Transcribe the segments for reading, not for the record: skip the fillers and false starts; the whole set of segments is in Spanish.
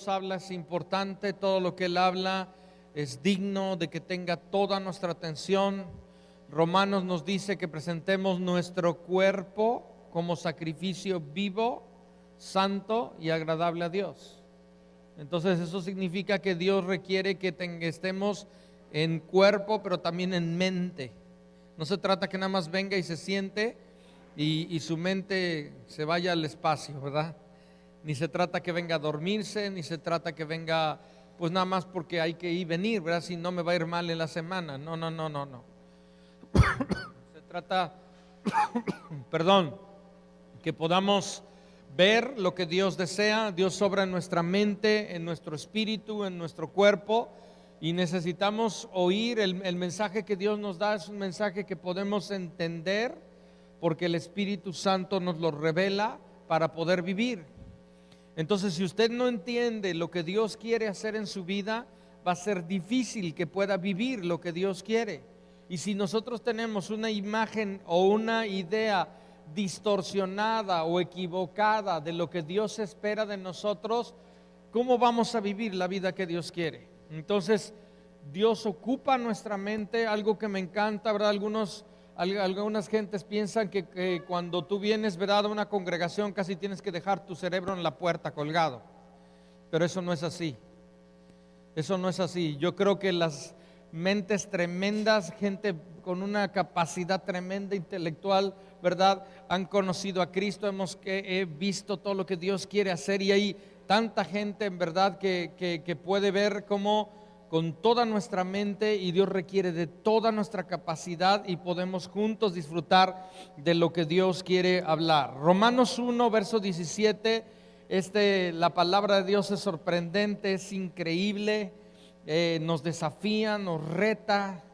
Dios habla es importante, todo lo que Él habla es digno de que tenga toda nuestra atención. Romanos nos dice que presentemos nuestro cuerpo como sacrificio vivo, santo y agradable a Dios. Entonces eso significa que Dios requiere que estemos en cuerpo, pero también en mente. No se trata que nada más venga y se siente y su mente se vaya al espacio, ¿verdad? Ni se trata que venga a dormirse, ni se trata que venga pues nada más porque hay que ir venir, ¿verdad? Si no me va a ir mal en la semana. No. Se trata, perdón, que podamos ver lo que Dios desea. Dios obra en nuestra mente, en nuestro espíritu, en nuestro cuerpo, y necesitamos oír el mensaje que Dios nos da. Es un mensaje que podemos entender porque el Espíritu Santo nos lo revela para poder vivir. Entonces, si usted no entiende lo que Dios quiere hacer en su vida, va a ser difícil que pueda vivir lo que Dios quiere. Y si nosotros tenemos una imagen o una idea distorsionada o equivocada de lo que Dios espera de nosotros, ¿cómo vamos a vivir la vida que Dios quiere? Entonces, Dios ocupa nuestra mente. Algo que me encanta, ¿verdad? Algunas gentes piensan que cuando tú vienes, ¿verdad?, a una congregación, casi tienes que dejar tu cerebro en la puerta colgado. Pero eso no es así. Eso no es así. Yo creo que las mentes tremendas, gente con una capacidad tremenda intelectual, ¿verdad?, han conocido a Cristo. He visto todo lo que Dios quiere hacer, y hay tanta gente en verdad que puede ver cómo con toda nuestra mente, y Dios requiere de toda nuestra capacidad, y podemos juntos disfrutar de lo que Dios quiere hablar. Romanos 1, verso 17, la palabra de Dios es sorprendente, es increíble, nos desafía, nos reta.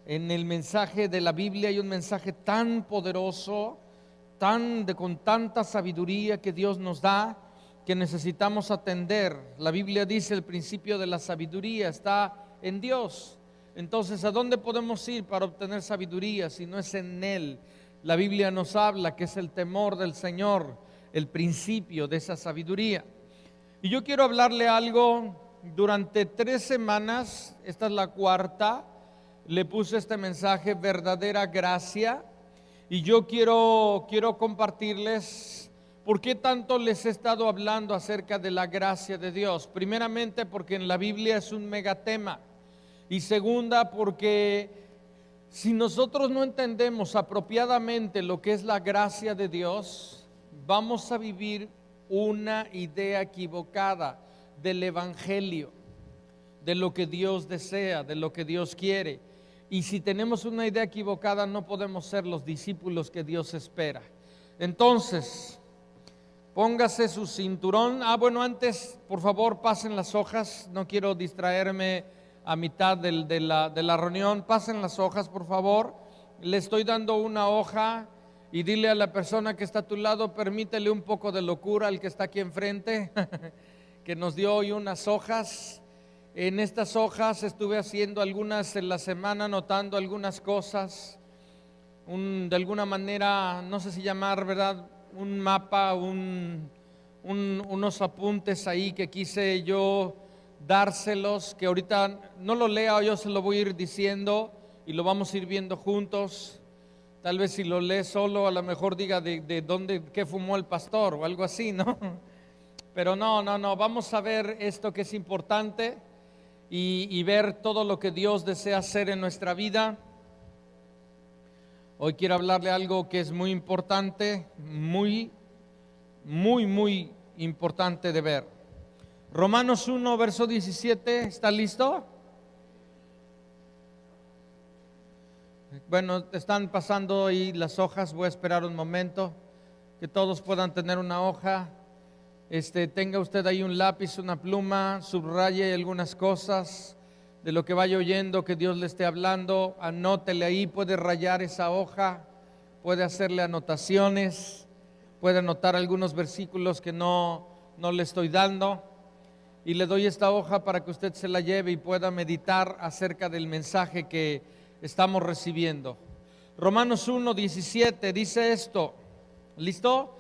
En el mensaje de la Biblia hay un mensaje tan poderoso, con tanta sabiduría que Dios nos da, que necesitamos atender. La Biblia dice: el principio de la sabiduría está en Dios. Entonces, ¿a dónde podemos ir para obtener sabiduría si no es en Él? La Biblia nos habla que es el temor del Señor el principio de esa sabiduría. Y yo quiero hablarle algo. Durante 3 semanas, esta es la cuarta, le puse este mensaje: verdadera gracia. Y yo quiero compartirles ¿por qué tanto les he estado hablando acerca de la gracia de Dios? Primeramente, porque en la Biblia es un megatema. Y segunda, porque si nosotros no entendemos apropiadamente lo que es la gracia de Dios, vamos a vivir una idea equivocada del Evangelio, de lo que Dios desea, de lo que Dios quiere. Y si tenemos una idea equivocada, no podemos ser los discípulos que Dios espera. Entonces, póngase su cinturón. Bueno, antes, por favor, pasen las hojas. No quiero distraerme a mitad de la reunión. Pasen las hojas, por favor. Le estoy dando una hoja, y dile a la persona que está a tu lado: permítele un poco de locura al que está aquí enfrente, que nos dio hoy unas hojas. En estas hojas estuve haciendo algunas en la semana, anotando algunas cosas. De alguna manera, no sé si llamar, ¿verdad?, un mapa, unos apuntes ahí que quise yo dárselos, que ahorita no lo lea, yo se lo voy a ir diciendo y lo vamos a ir viendo juntos. Tal vez si lo lee solo, a lo mejor diga de dónde, qué fumó el pastor o algo así, ¿no? Pero no, vamos a ver esto que es importante, y ver todo lo que Dios desea hacer en nuestra vida. Hoy quiero hablarle algo que es muy importante, muy importante de ver. Romanos 1, verso 17, ¿está listo? Bueno, están pasando ahí las hojas. Voy a esperar un momento que todos puedan tener una hoja. Tenga usted ahí un lápiz, una pluma, subraye algunas cosas de lo que vaya oyendo, que Dios le esté hablando. Anótele ahí, puede rayar esa hoja, puede hacerle anotaciones, puede anotar algunos versículos que no le estoy dando. Y le doy esta hoja para que usted se la lleve y pueda meditar acerca del mensaje que estamos recibiendo. Romanos 1, 17 dice esto. ¿Listo?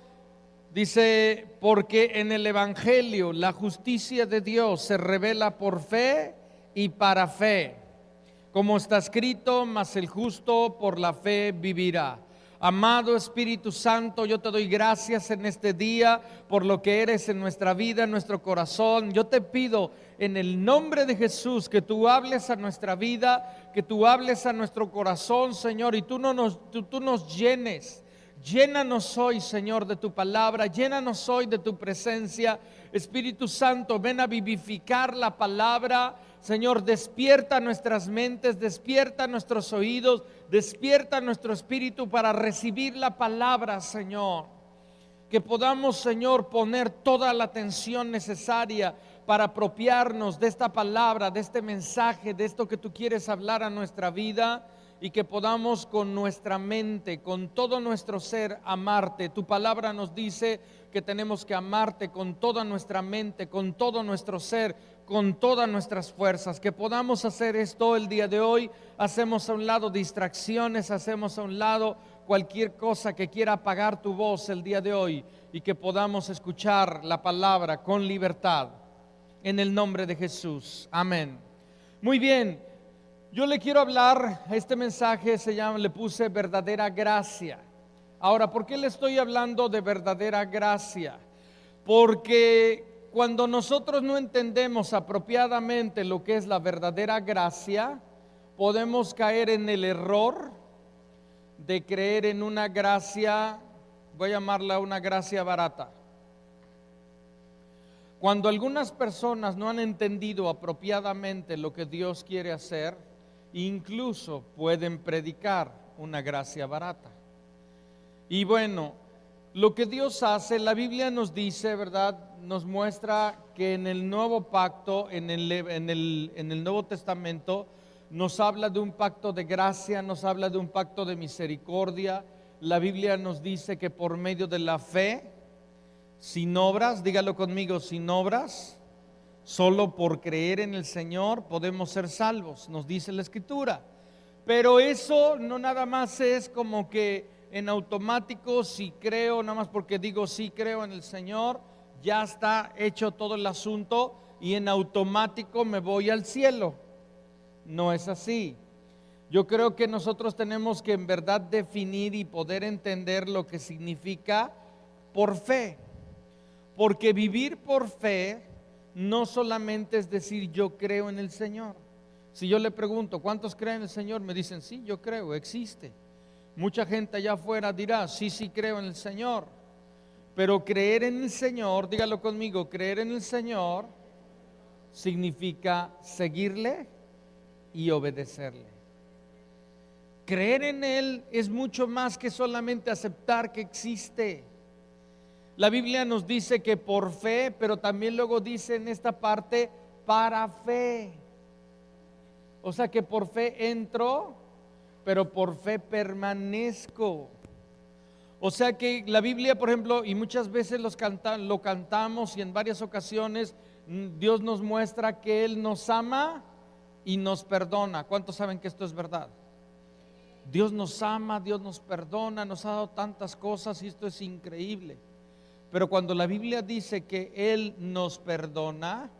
Dice, porque en el Evangelio la justicia de Dios se revela por fe y para fe. Como está escrito, mas el justo por la fe vivirá. Amado Espíritu Santo, yo te doy gracias en este día por lo que eres en nuestra vida, en nuestro corazón. Yo te pido en el nombre de Jesús que tú hables a nuestra vida, que tú hables a nuestro corazón, Señor, y tú nos llenes. Llénanos hoy, Señor, de tu palabra, llénanos hoy de tu presencia. Espíritu Santo, ven a vivificar la palabra. Señor, despierta nuestras mentes, despierta nuestros oídos, despierta nuestro espíritu para recibir la palabra, Señor. Que podamos, Señor, poner toda la atención necesaria para apropiarnos de esta palabra, de este mensaje, de esto que tú quieres hablar a nuestra vida. Y que podamos con nuestra mente, con todo nuestro ser, amarte. Tu palabra nos dice que tenemos que amarte con toda nuestra mente, con todo nuestro ser, con todas nuestras fuerzas. Que podamos hacer esto el día de hoy. Hacemos a un lado distracciones, hacemos a un lado cualquier cosa que quiera apagar tu voz el día de hoy. Y que podamos escuchar la palabra con libertad. En el nombre de Jesús. Amén. Muy bien. Yo le quiero hablar, este mensaje le puse verdadera gracia. Ahora, ¿por qué le estoy hablando de verdadera gracia? Porque cuando nosotros no entendemos apropiadamente lo que es la verdadera gracia, podemos caer en el error de creer en una gracia, voy a llamarla una gracia barata. Cuando algunas personas no han entendido apropiadamente lo que Dios quiere hacer, incluso pueden predicar una gracia barata. Y bueno, lo que Dios hace, la Biblia nos dice, ¿verdad? Nos muestra que en el nuevo pacto, en el Nuevo Testamento, nos habla de un pacto de gracia, nos habla de un pacto de misericordia. La Biblia nos dice que por medio de la fe, sin obras, dígalo conmigo, sin obras, solo por creer en el Señor podemos ser salvos, nos dice la Escritura. Pero eso no nada más es como que en automático, si creo, nada más porque digo sí creo en el Señor, ya está hecho todo el asunto y en automático me voy al cielo. No es así. Yo creo que nosotros tenemos que en verdad definir y poder entender lo que significa por fe. Porque vivir por fe no solamente es decir yo creo en el Señor. Si yo le pregunto, ¿cuántos creen en el Señor? Me dicen, sí, yo creo, existe. Mucha gente allá afuera dirá, sí, sí creo en el Señor. Pero creer en el Señor, dígalo conmigo, creer en el Señor significa seguirle y obedecerle. Creer en Él es mucho más que solamente aceptar que existe. La Biblia nos dice que por fe, pero también luego dice en esta parte, para fe. O sea que por fe entro, pero por fe permanezco. O sea que la Biblia, por ejemplo, y muchas veces lo cantamos y en varias ocasiones Dios nos muestra que Él nos ama y nos perdona. ¿Cuántos saben que esto es verdad? Dios nos ama, Dios nos perdona, nos ha dado tantas cosas y esto es increíble. Pero cuando la Biblia dice que Él nos perdona,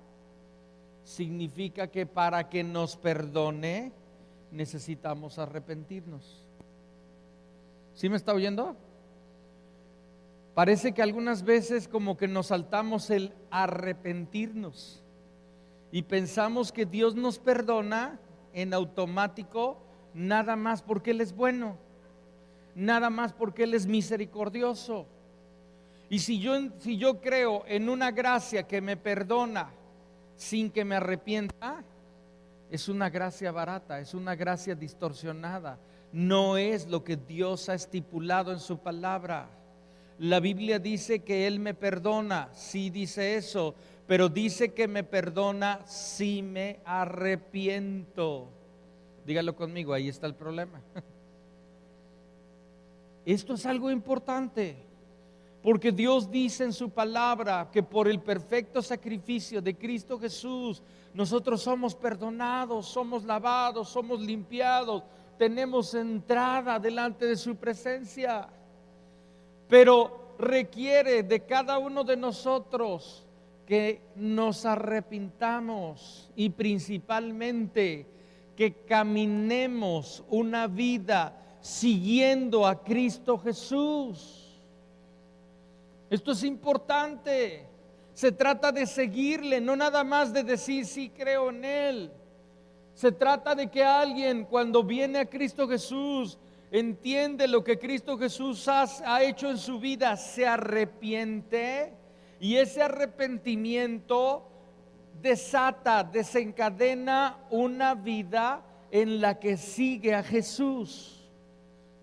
significa que para que nos perdone necesitamos arrepentirnos. ¿Sí me está oyendo? Parece que algunas veces como que nos saltamos el arrepentirnos y pensamos que Dios nos perdona en automático nada más porque Él es bueno, nada más porque Él es misericordioso. Y si yo creo en una gracia que me perdona sin que me arrepienta, es una gracia barata, es una gracia distorsionada. No es lo que Dios ha estipulado en su palabra. La Biblia dice que Él me perdona, sí dice eso, pero dice que me perdona si me arrepiento. Dígalo conmigo, ahí está el problema. Esto es algo importante. Porque Dios dice en su palabra que por el perfecto sacrificio de Cristo Jesús, nosotros somos perdonados, somos lavados, somos limpiados, tenemos entrada delante de su presencia. Pero requiere de cada uno de nosotros que nos arrepintamos y principalmente que caminemos una vida siguiendo a Cristo Jesús. Esto es importante. Se trata de seguirle, no nada más de decir sí creo en Él. Se trata de que alguien cuando viene a Cristo Jesús entiende lo que Cristo Jesús ha hecho en su vida, se arrepiente y ese arrepentimiento desencadena una vida en la que sigue a Jesús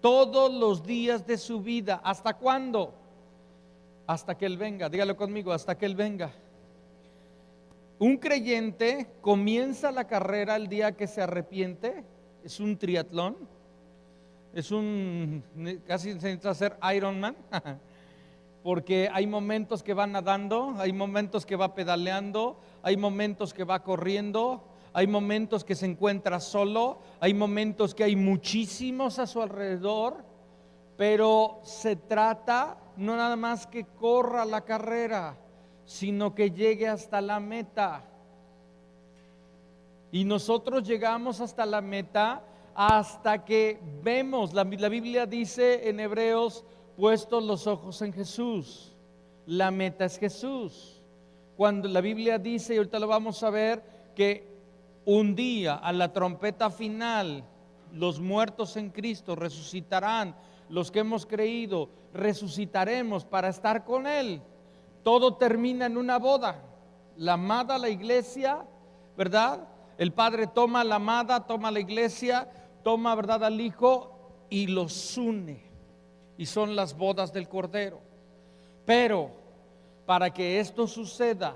todos los días de su vida. ¿Hasta cuándo? Hasta que Él venga. Dígalo conmigo, hasta que Él venga. Un creyente comienza la carrera el día que se arrepiente. Es un triatlón. Casi se necesita hacer Ironman. Porque hay momentos que va nadando, hay momentos que va pedaleando, hay momentos que va corriendo, hay momentos que se encuentra solo, hay momentos que hay muchísimos a su alrededor, pero se trata no nada más que corra la carrera, sino que llegue hasta la meta. Y nosotros llegamos hasta la meta hasta que vemos, la Biblia dice en Hebreos, puestos los ojos en Jesús. La meta es Jesús. Cuando la Biblia dice, y ahorita lo vamos a ver, que un día a la trompeta final los muertos en Cristo resucitarán, los que hemos creído resucitaremos para estar con Él. Todo termina en una boda. La amada, la iglesia, ¿verdad? El Padre toma la amada, toma la iglesia, toma, ¿verdad?, al Hijo y los une. Y son las bodas del Cordero. Pero para que esto suceda,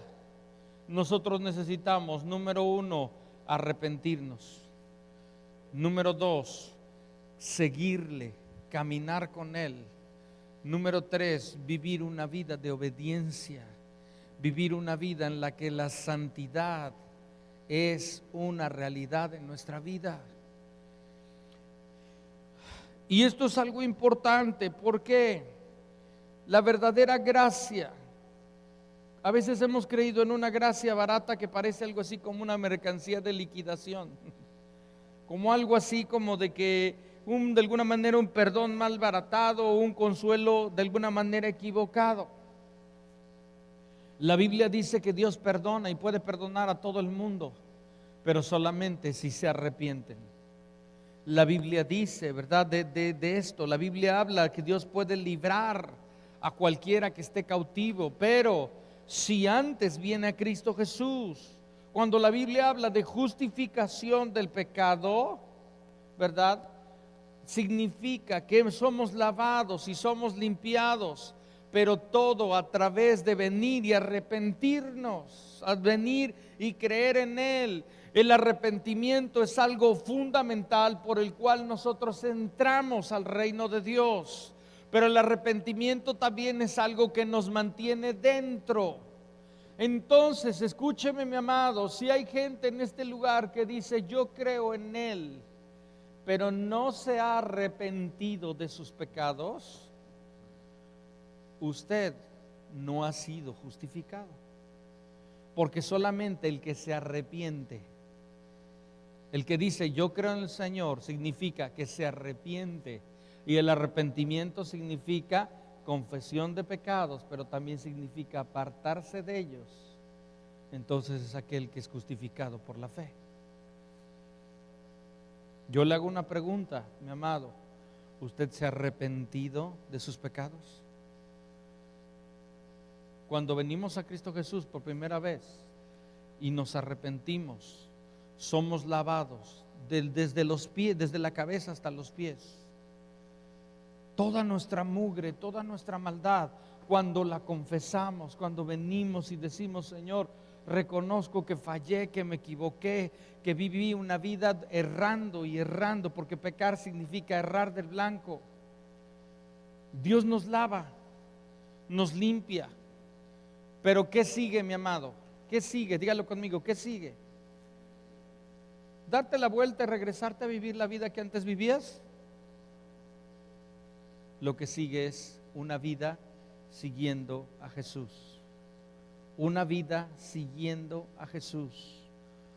nosotros necesitamos, número 1, arrepentirnos. Número 2, seguirle, caminar con Él. Número 3, vivir una vida de obediencia. Vivir una vida en la que la santidad es una realidad en nuestra vida. Y esto es algo importante porque la verdadera gracia, a veces hemos creído en una gracia barata que parece algo así como una mercancía de liquidación, como algo así como de que de alguna manera un perdón mal baratado o un consuelo de alguna manera equivocado. La Biblia dice que Dios perdona y puede perdonar a todo el mundo, pero solamente si se arrepienten. La Biblia dice, ¿verdad?, de esto. La Biblia habla que Dios puede librar a cualquiera que esté cautivo, pero si antes viene a Cristo Jesús. Cuando la Biblia habla de justificación del pecado, ¿verdad?, significa que somos lavados y somos limpiados, pero todo a través de venir y arrepentirnos, a venir y creer en Él. El arrepentimiento es algo fundamental por el cual nosotros entramos al reino de Dios, pero el arrepentimiento también es algo que nos mantiene dentro. Entonces, escúcheme, mi amado, si hay gente en este lugar que dice yo creo en Él, pero no se ha arrepentido de sus pecados, usted no ha sido justificado, porque solamente el que se arrepiente, el que dice yo creo en el Señor, significa que se arrepiente, y el arrepentimiento significa confesión de pecados, pero también significa apartarse de ellos. Entonces es aquel que es justificado por la fe. Yo le hago una pregunta, mi amado, ¿usted se ha arrepentido de sus pecados? Cuando venimos a Cristo Jesús por primera vez y nos arrepentimos, somos lavados desde los pies, desde la cabeza hasta los pies. Toda nuestra mugre, toda nuestra maldad, cuando la confesamos, cuando venimos y decimos, Señor, reconozco que fallé, que me equivoqué, que viví una vida errando y errando, porque pecar significa errar del blanco. Dios nos lava, nos limpia. Pero ¿qué sigue, mi amado? ¿Qué sigue? Dígalo conmigo, ¿qué sigue? ¿Darte la vuelta y regresarte a vivir la vida que antes vivías? Lo que sigue es una vida siguiendo a Jesús. Una vida siguiendo a Jesús.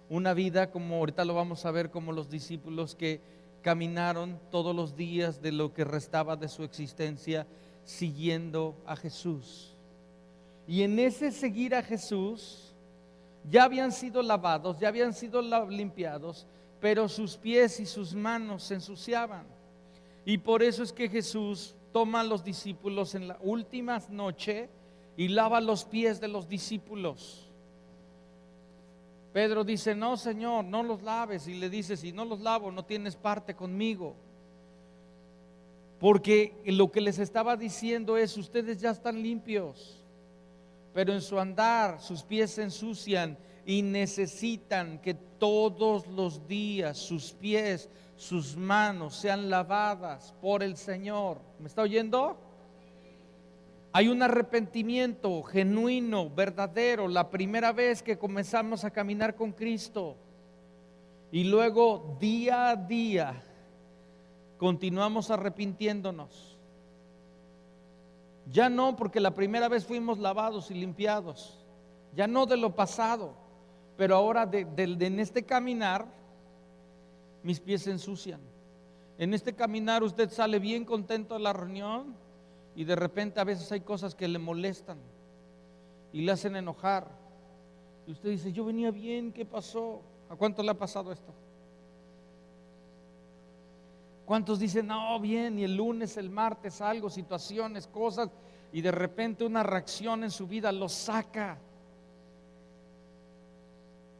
Una vida, como ahorita lo vamos a ver, como los discípulos que caminaron todos los días de lo que restaba de su existencia siguiendo a Jesús. Y en ese seguir a Jesús ya habían sido lavados, ya habían sido limpiados, pero sus pies y sus manos se ensuciaban. Y por eso es que Jesús toma a los discípulos en la última noche y lava los pies de los discípulos. Pedro dice: no, Señor, no los laves. Y le dice: si no los lavo, no tienes parte conmigo. Porque lo que les estaba diciendo es: ustedes ya están limpios, pero en su andar sus pies se ensucian y necesitan que todos los días sus pies, sus manos sean lavadas por el Señor. ¿Me está oyendo? Hay un arrepentimiento genuino, verdadero, la primera vez que comenzamos a caminar con Cristo. Y luego día a día continuamos arrepintiéndonos. Ya no porque la primera vez fuimos lavados y limpiados, ya no de lo pasado, pero ahora en este caminar mis pies se ensucian. En este caminar usted sale bien contento de la reunión y de repente a veces hay cosas que le molestan y le hacen enojar. Y usted dice: yo venía bien, ¿qué pasó? ¿A cuánto le ha pasado esto? ¿Cuántos dicen: no, bien, y el lunes, el martes, algo, situaciones, cosas, y de repente una reacción en su vida lo saca?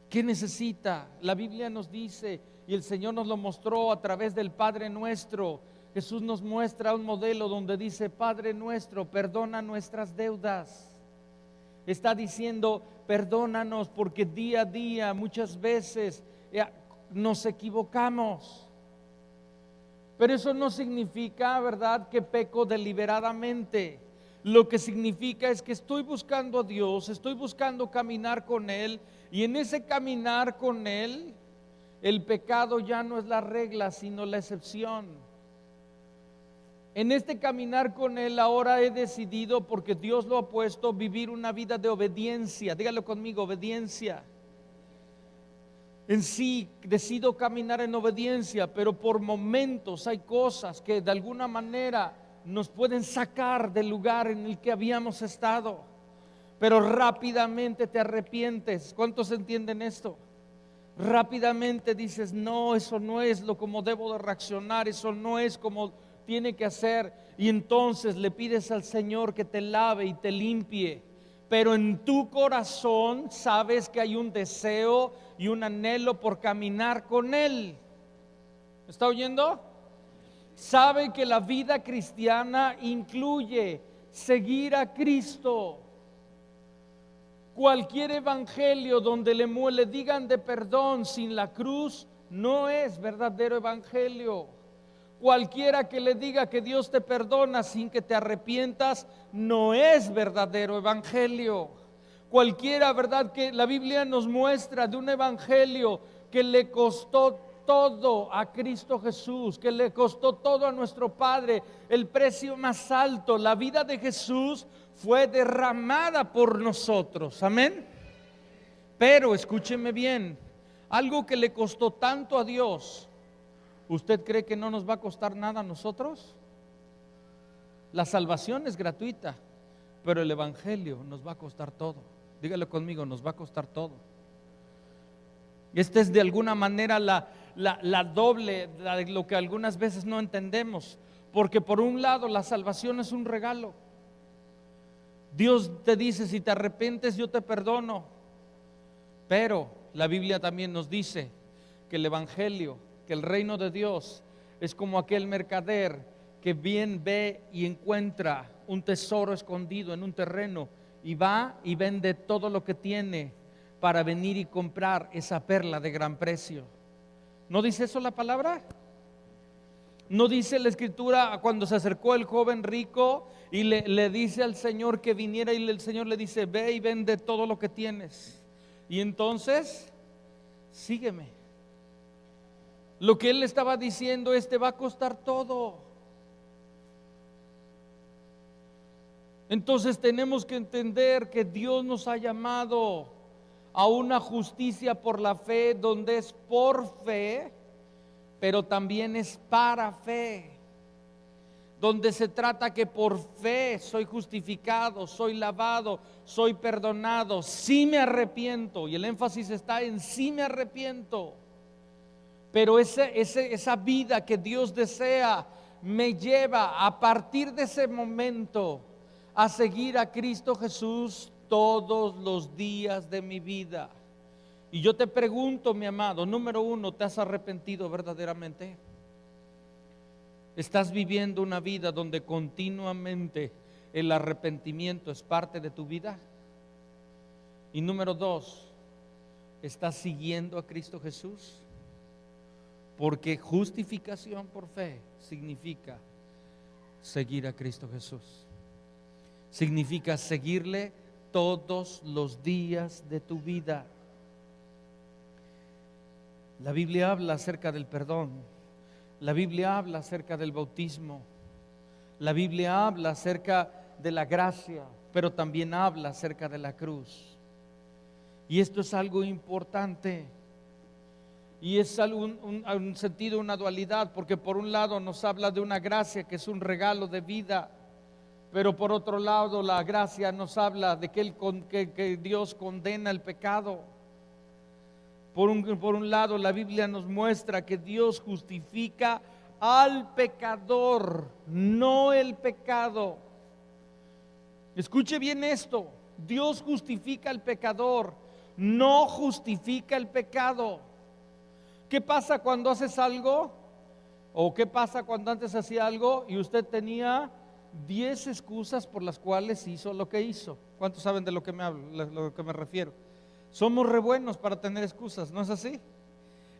¿Qué necesita? La Biblia nos dice, y el Señor nos lo mostró a través del Padre Nuestro. Jesús nos muestra un modelo donde dice: Padre nuestro, perdona nuestras deudas. Está diciendo: perdónanos, porque día a día muchas veces nos equivocamos. Pero eso no significa, ¿verdad?, que peco deliberadamente. Lo que significa es que estoy buscando a Dios, estoy buscando caminar con Él, y en ese caminar con Él, el pecado ya no es la regla, sino la excepción. En este caminar con Él ahora he decidido, porque Dios lo ha puesto, vivir una vida de obediencia. Dígalo conmigo: obediencia. En sí decido caminar en obediencia, pero por momentos hay cosas que de alguna manera nos pueden sacar del lugar en el que habíamos estado, pero rápidamente te arrepientes. ¿Cuántos entienden esto? Rápidamente dices: no, eso no es lo como debo de reaccionar, eso no es como tiene que hacer, y entonces le pides al Señor que te lave y te limpie. Pero en tu corazón sabes que hay un deseo y un anhelo por caminar con Él. ¿Me está oyendo? Sabe que la vida cristiana incluye seguir a Cristo. Cualquier evangelio donde le digan de perdón sin la cruz no es verdadero evangelio. Cualquiera que le diga que Dios te perdona sin que te arrepientas no es verdadero evangelio. Cualquiera, ¿verdad?, que la Biblia nos muestra de un evangelio que le costó todo a Cristo Jesús, que le costó todo a nuestro Padre, el precio más alto, la vida de Jesús fue derramada por nosotros, amén. Pero escúcheme bien, algo que le costó tanto a Dios, ¿usted cree que no nos va a costar nada a nosotros? La salvación es gratuita, pero el evangelio nos va a costar todo. Dígale conmigo: nos va a costar todo. Esta es de alguna manera la doble de lo que algunas veces no entendemos, porque por un lado la salvación es un regalo. Dios te dice: si te arrepientes yo te perdono. Pero la Biblia también nos dice que el evangelio, que el reino de Dios es como aquel mercader que bien ve y encuentra un tesoro escondido en un terreno y va y vende todo lo que tiene para venir y comprar esa perla de gran precio. ¿No dice eso la palabra? ¿No dice la escritura cuando se acercó el joven rico y le dice al Señor que viniera, y el Señor le dice: ve y vende todo lo que tienes y entonces sígueme? Lo que él le estaba diciendo es: te va a costar todo. Entonces tenemos que entender que Dios nos ha llamado a una justicia por la fe, donde es por fe, pero también es para fe, donde se trata que por fe soy justificado, soy lavado, soy perdonado, sí me arrepiento, y el énfasis está en sí me arrepiento, pero esa vida que Dios desea me lleva a partir de ese momento a seguir a Cristo Jesús todos los días de mi vida. Y yo te pregunto, mi amado, número uno, ¿te has arrepentido verdaderamente? ¿Estás viviendo una vida donde continuamente el arrepentimiento es parte de tu vida? Y número dos, ¿estás siguiendo a Cristo Jesús? Porque justificación por fe significa seguir a Cristo Jesús. Significa seguirle todos los días de tu vida. La Biblia habla acerca del perdón. La Biblia habla acerca del bautismo. La Biblia habla acerca de la gracia, pero también habla acerca de la cruz. Y esto es algo importante. Y es un sentido, una dualidad, porque por un lado nos habla de una gracia que es un regalo de vida, pero por otro lado la gracia nos habla de que Dios condena el pecado. Por un lado la Biblia nos muestra que Dios justifica al pecador, no el pecado. Escuche bien esto: Dios justifica al pecador, no justifica el pecado. ¿Qué pasa cuando haces algo? ¿O qué pasa cuando antes hacía algo y usted tenía 10 excusas por las cuales hizo lo que hizo? ¿Cuántos saben de lo que me hablo, lo que me refiero? Somos re buenos para tener excusas, ¿no es así?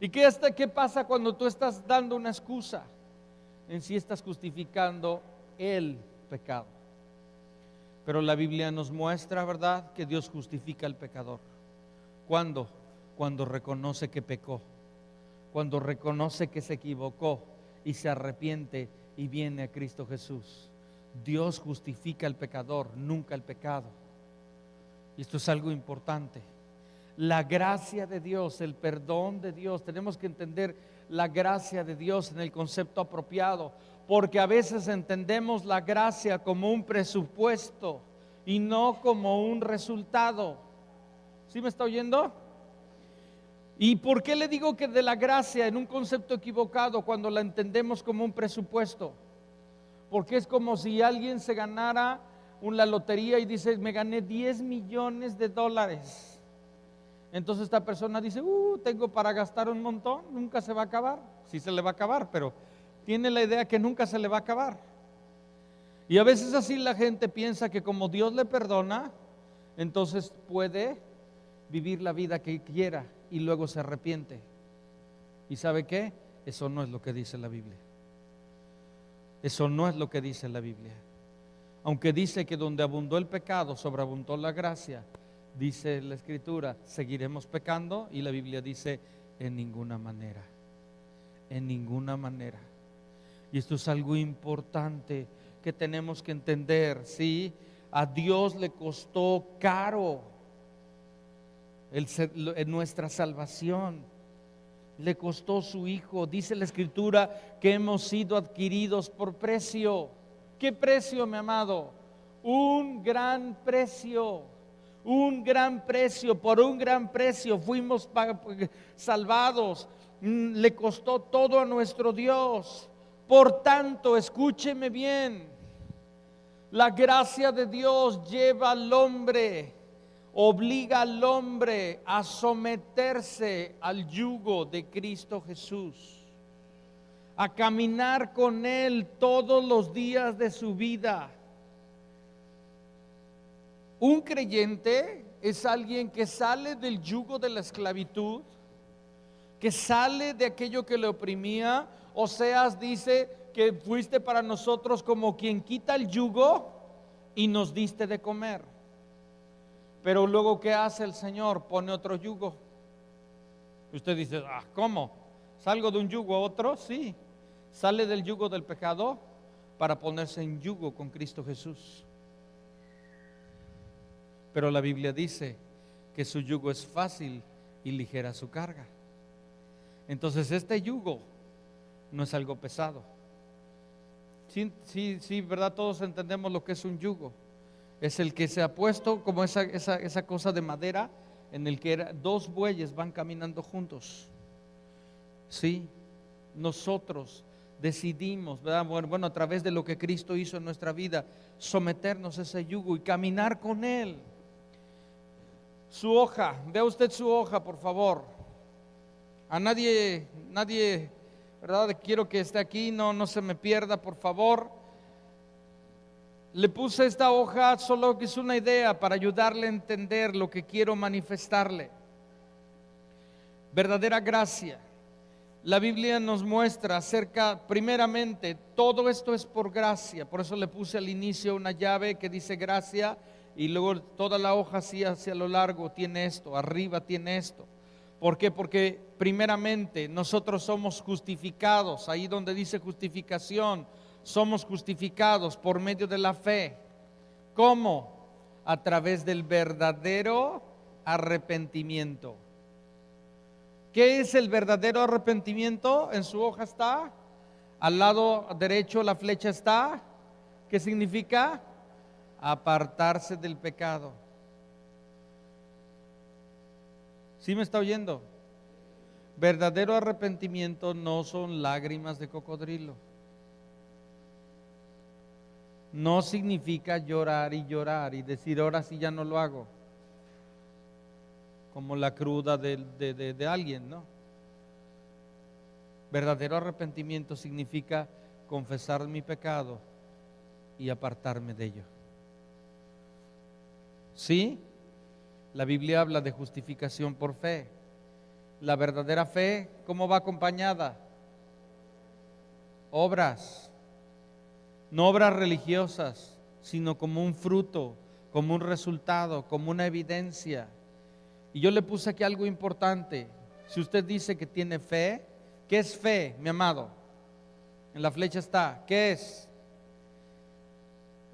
¿Y qué pasa cuando tú estás dando una excusa? En sí estás justificando el pecado. Pero la Biblia nos muestra, ¿verdad?, que Dios justifica al pecador. ¿Cuándo? Cuando reconoce que pecó, cuando reconoce que se equivocó y se arrepiente y viene a Cristo Jesús. Dios justifica al pecador, nunca el pecado. Y esto es algo importante. La gracia de Dios, el perdón de Dios, tenemos que entender la gracia de Dios en el concepto apropiado, porque a veces entendemos la gracia como un presupuesto y no como un resultado. ¿Sí me está oyendo? ¿Y por qué le digo que de la gracia en un concepto equivocado cuando la entendemos como un presupuesto? Porque es como si alguien se ganara la lotería y dice: me gané 10 millones de dólares. Entonces esta persona dice: tengo para gastar un montón, nunca se va a acabar. Sí se le va a acabar, pero tiene la idea que nunca se le va a acabar. Y a veces así la gente piensa que como Dios le perdona, entonces puede vivir la vida que quiera y luego se arrepiente. ¿Y sabe qué? Eso no es lo que dice la Biblia. Eso no es lo que dice la Biblia. Aunque dice que donde abundó el pecado, sobreabundó la gracia, dice la Escritura, seguiremos pecando, y la Biblia dice: en ninguna manera, en ninguna manera. Y esto es algo importante que tenemos que entender, ¿sí? A Dios le costó caro nuestra salvación, le costó su Hijo. Dice la Escritura que hemos sido adquiridos por precio. ¿Qué precio, mi amado? Un gran precio. Un gran precio, por un gran precio fuimos salvados. Le costó todo a nuestro Dios. Por tanto, escúcheme bien, la gracia de Dios lleva al hombre, obliga al hombre a someterse al yugo de Cristo Jesús, a caminar con Él todos los días de su vida. Un creyente es alguien que sale del yugo de la esclavitud, que sale de aquello que le oprimía. Oseas dice que fuiste para nosotros como quien quita el yugo y nos diste de comer. Pero luego, ¿qué hace el Señor? Pone otro yugo. Y usted dice: ¿cómo? ¿Salgo de un yugo a otro? Sí. Sale del yugo del pecado para ponerse en yugo con Cristo Jesús. pero la Biblia dice que su yugo es fácil y ligera su carga. Entonces este yugo no es algo pesado. Sí, ¿verdad? Todos entendemos lo que es un yugo. Es el que se ha puesto como esa cosa de madera en el que dos bueyes van caminando juntos. Sí, nosotros decidimos, ¿verdad? Bueno, a través de lo que Cristo hizo en nuestra vida, someternos a ese yugo y caminar con Él. Su hoja, vea usted su hoja, por favor. A nadie, ¿verdad? Quiero que esté aquí, no se me pierda, por favor. Le puse esta hoja, solo que es una idea para ayudarle a entender lo que quiero manifestarle. Verdadera gracia. La Biblia nos muestra primeramente, todo esto es por gracia. Por eso le puse al inicio una llave que dice gracia, y luego toda la hoja así hacia lo largo tiene esto, arriba tiene esto. ¿Por qué? Porque primeramente nosotros somos justificados, ahí donde dice justificación, somos justificados por medio de la fe. ¿Cómo? A través del verdadero arrepentimiento. ¿Qué es el verdadero arrepentimiento? En su hoja está, al lado derecho la flecha está. ¿Qué significa? Apartarse del pecado. ¿Sí me está oyendo? Verdadero arrepentimiento no son lágrimas de cocodrilo. No significa llorar y decir ahora sí ya no lo hago, como la cruda de alguien, ¿no? Verdadero arrepentimiento significa confesar mi pecado y apartarme de ello. ¿Sí? La Biblia habla de justificación por fe. La verdadera fe, ¿cómo va acompañada? Obras. No obras religiosas, sino como un fruto, como un resultado, como una evidencia. Y yo le puse aquí algo importante. Si usted dice que tiene fe, ¿qué es fe, mi amado? En la flecha está, ¿qué es?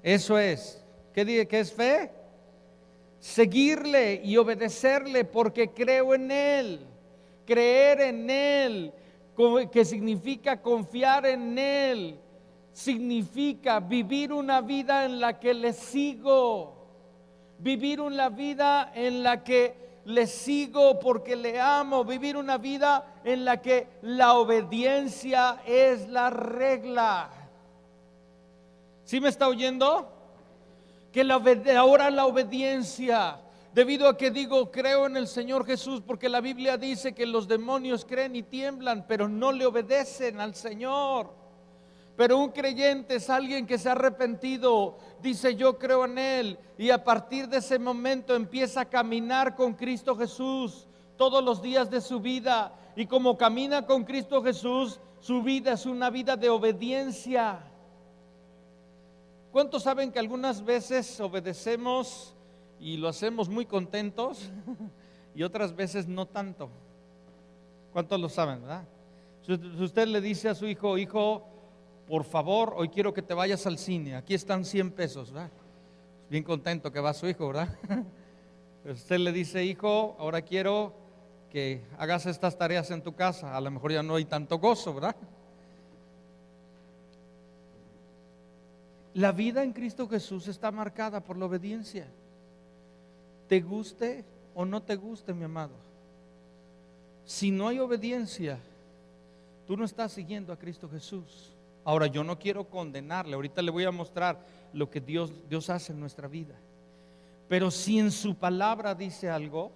Eso es. ¿Qué es fe? Seguirle y obedecerle porque creo en Él. Creer en Él, que significa confiar en Él. Significa vivir una vida en la que le sigo. Vivir una vida en la que le sigo porque le amo. Vivir una vida en la que la obediencia es la regla. ¿Sí me está oyendo? Que ahora la obediencia, debido a que digo creo en el Señor Jesús, porque la Biblia dice que los demonios creen y tiemblan, pero no le obedecen al Señor. Pero un creyente es alguien que se ha arrepentido, dice yo creo en Él, y a partir de ese momento empieza a caminar con Cristo Jesús todos los días de su vida. Y como camina con Cristo Jesús, su vida es una vida de obediencia. ¿Cuántos saben que algunas veces obedecemos y lo hacemos muy contentos y otras veces no tanto? ¿Cuántos lo saben, verdad? Si usted le dice a su hijo, hijo, por favor, hoy quiero que te vayas al cine, aquí están 100 pesos, ¿verdad? Bien contento que va su hijo, ¿verdad? Pero usted le dice, hijo, ahora quiero que hagas estas tareas en tu casa, a lo mejor ya no hay tanto gozo, ¿verdad? La vida en Cristo Jesús está marcada por la obediencia. Te guste o no te guste, mi amado. Si no hay obediencia, tú no estás siguiendo a Cristo Jesús. Ahora, yo no quiero condenarle. Ahorita le voy a mostrar lo que Dios hace en nuestra vida. Pero si en su palabra dice algo,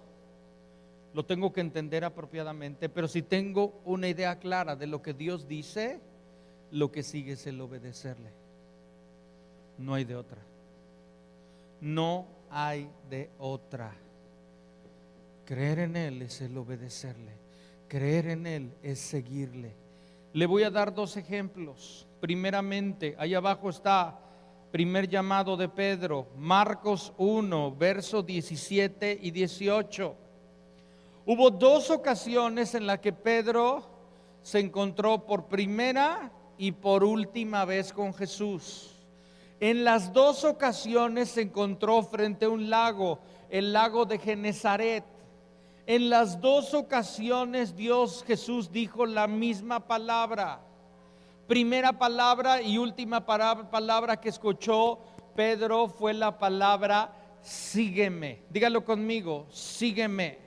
lo tengo que entender apropiadamente. Pero si tengo una idea clara de lo que Dios dice, lo que sigue es el obedecerle. No hay de otra. No hay de otra. Creer en Él es el obedecerle. Creer en Él es seguirle. Le voy a dar dos ejemplos. Primeramente, ahí abajo está primer llamado de Pedro, Marcos 1, versos 17 y 18. Hubo dos ocasiones en las que Pedro se encontró por primera y por última vez con Jesús. En las dos ocasiones se encontró frente a un lago, el lago de Genezaret. En las dos ocasiones Jesús dijo la misma palabra. Primera palabra y última palabra que escuchó Pedro fue la palabra sígueme. Dígalo conmigo, sígueme.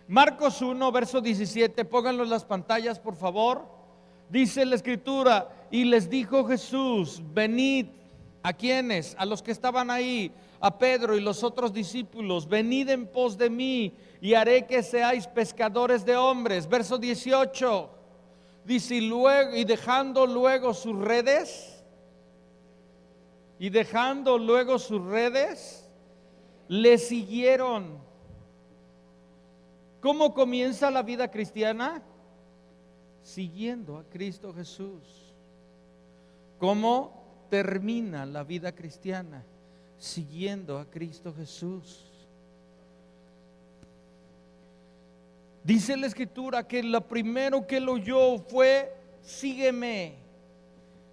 Marcos 1, verso 17, pónganlo en las pantallas por favor. Dice la escritura, y les dijo Jesús, venid. ¿A quiénes? A los que estaban ahí, a Pedro y los otros discípulos, venid en pos de mí y haré que seáis pescadores de hombres. Verso 18, dice, y dejando luego sus redes, le siguieron. ¿Cómo comienza la vida cristiana? Siguiendo a Cristo Jesús. ¿Cómo termina la vida cristiana? Siguiendo a Cristo Jesús. Dice la escritura que lo primero que él oyó fue sígueme,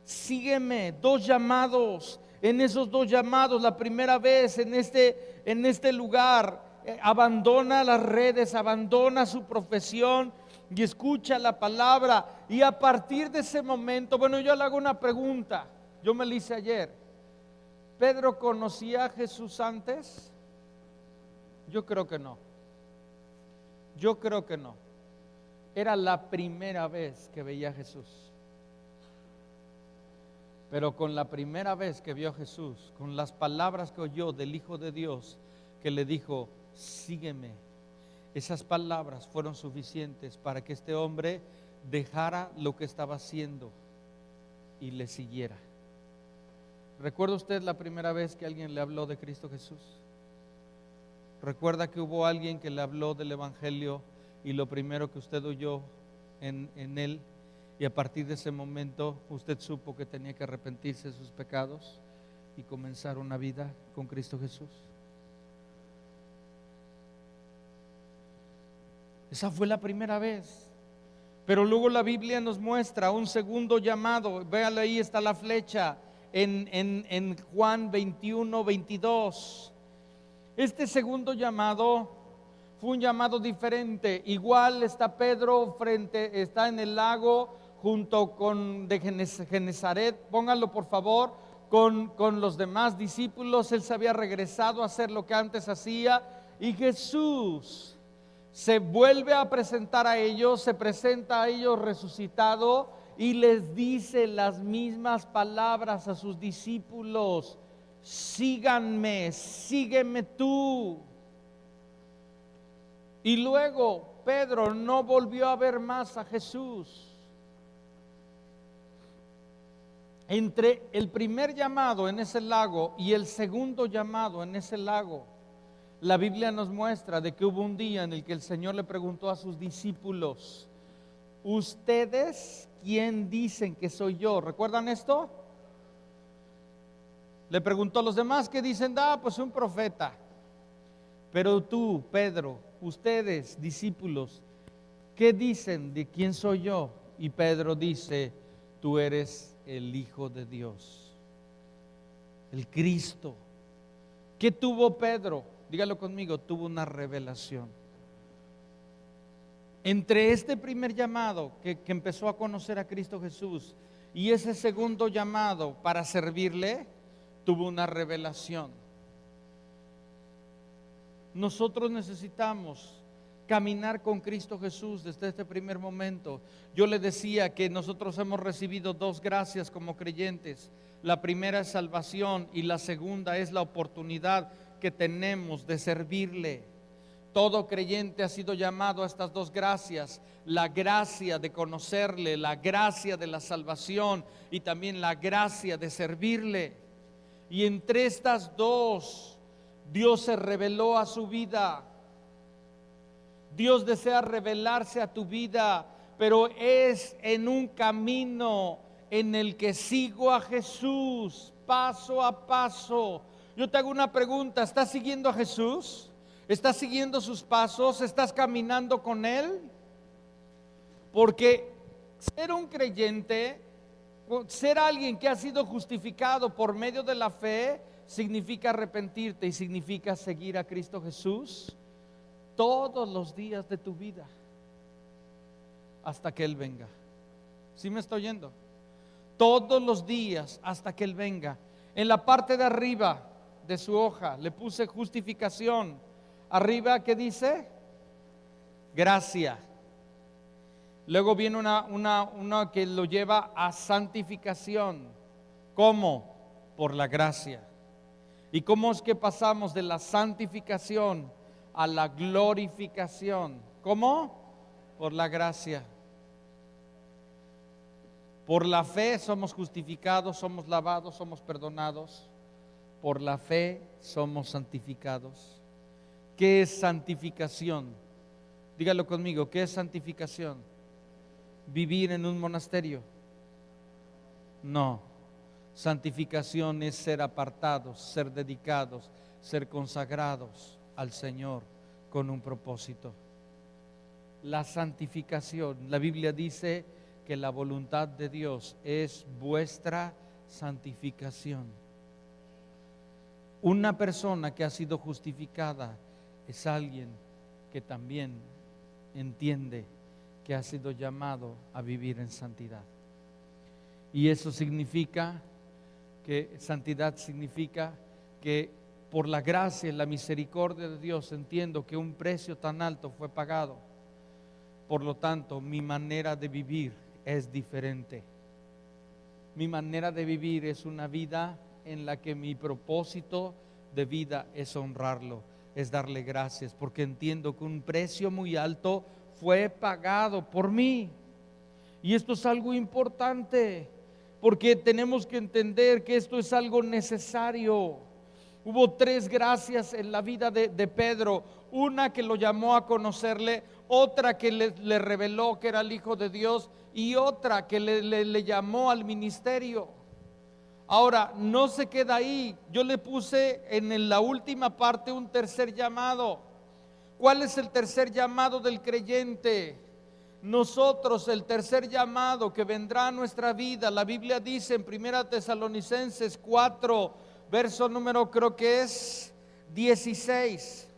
sígueme. Dos llamados. En esos dos llamados, la primera vez en este lugar, abandona las redes, abandona su profesión y escucha la palabra. Y a partir de ese momento, bueno, yo le hago una pregunta, yo me la hice ayer. ¿Pedro conocía a Jesús antes? Yo creo que no. Era la primera vez que veía a Jesús. Pero con la primera vez que vio a Jesús, con las palabras que oyó del Hijo de Dios, que le dijo, sígueme, esas palabras fueron suficientes para que este hombre dejara lo que estaba haciendo y le siguiera. ¿Recuerda usted la primera vez que alguien le habló de Cristo Jesús? ¿Recuerda que hubo alguien que le habló del Evangelio y lo primero que usted oyó en él? Y a partir de ese momento usted supo que tenía que arrepentirse de sus pecados y comenzar una vida con Cristo Jesús. Esa fue la primera vez. Pero luego la Biblia nos muestra un segundo llamado. Véale, ahí está la flecha en Juan 21, 22. Este segundo llamado fue un llamado diferente. Igual está Pedro está en el lago junto con de Genezaret, pónganlo por favor, con los demás discípulos. Él se había regresado a hacer lo que antes hacía, y Jesús se vuelve a presentar a ellos, se presenta a ellos resucitado y les dice las mismas palabras a sus discípulos: síganme, sígueme tú. Y luego Pedro no volvió a ver más a Jesús. Entre el primer llamado en ese lago y el segundo llamado en ese lago, la Biblia nos muestra de que hubo un día en el que el Señor le preguntó a sus discípulos: ¿ustedes quién dicen que soy yo? ¿Recuerdan esto? Le preguntó a los demás, ¿qué dicen? Pues un profeta. Pero tú, Pedro, ustedes, discípulos, ¿qué dicen de quién soy yo? Y Pedro dice: tú eres el Hijo de Dios, el Cristo. ¿Qué tuvo Pedro? Dígalo conmigo, tuvo una revelación. Entre este primer llamado que empezó a conocer a Cristo Jesús y ese segundo llamado para servirle, tuvo una revelación. Nosotros necesitamos caminar con Cristo Jesús desde este primer momento. Yo le decía que nosotros hemos recibido dos gracias como creyentes. La primera es salvación y la segunda es la oportunidad que tenemos de servirle. Todo creyente ha sido llamado a estas dos gracias: la gracia de conocerle, la gracia de la salvación y también la gracia de servirle. Y entre estas dos, Dios se reveló a su vida. Dios desea revelarse a tu vida, pero es en un camino en el que sigo a Jesús paso a paso. Yo te hago una pregunta: ¿estás siguiendo a Jesús? ¿Estás siguiendo sus pasos? ¿Estás caminando con Él? Porque ser un creyente Ser alguien que ha sido justificado por medio de la fe significa arrepentirte y significa seguir a Cristo Jesús todos los días de tu vida hasta que Él venga. ¿Sí me está oyendo? Todos los días hasta que Él venga. En la parte de arriba de su hoja le puse justificación. Arriba, ¿qué dice? Gracia. Luego viene una que lo lleva a santificación. ¿Cómo? Por la gracia. ¿Y cómo es que pasamos de la santificación a la glorificación? ¿Cómo? Por la gracia. Por la fe somos justificados, somos lavados, somos perdonados. Por la fe somos santificados. ¿Qué es santificación? Dígalo conmigo, ¿qué es santificación? ¿Vivir en un monasterio? No. Santificación es ser apartados, ser dedicados, ser consagrados al Señor con un propósito. La santificación, la Biblia dice que la voluntad de Dios es vuestra santificación. Una persona que ha sido justificada es alguien que también entiende que ha sido llamado a vivir en santidad. Y eso significa que santidad significa que por la gracia y la misericordia de Dios entiendo que un precio tan alto fue pagado. Por lo tanto, mi manera de vivir es diferente. Mi manera de vivir es una vida en la que mi propósito de vida es honrarlo, es darle gracias, porque entiendo que un precio muy alto fue pagado por mí. Y esto es algo importante, porque tenemos que entender que esto es algo necesario. Hubo 3 gracias en la vida de Pedro. Una que lo llamó a conocerle, otra que le reveló que era el Hijo de Dios y otra que le llamó al ministerio. Ahora, no se queda ahí. Yo le puse en la última parte un tercer llamado. ¿Cuál es el tercer llamado del creyente? Nosotros, el tercer llamado que vendrá a nuestra vida, la Biblia dice en 1 Tesalonicenses 4, verso número creo que es 16.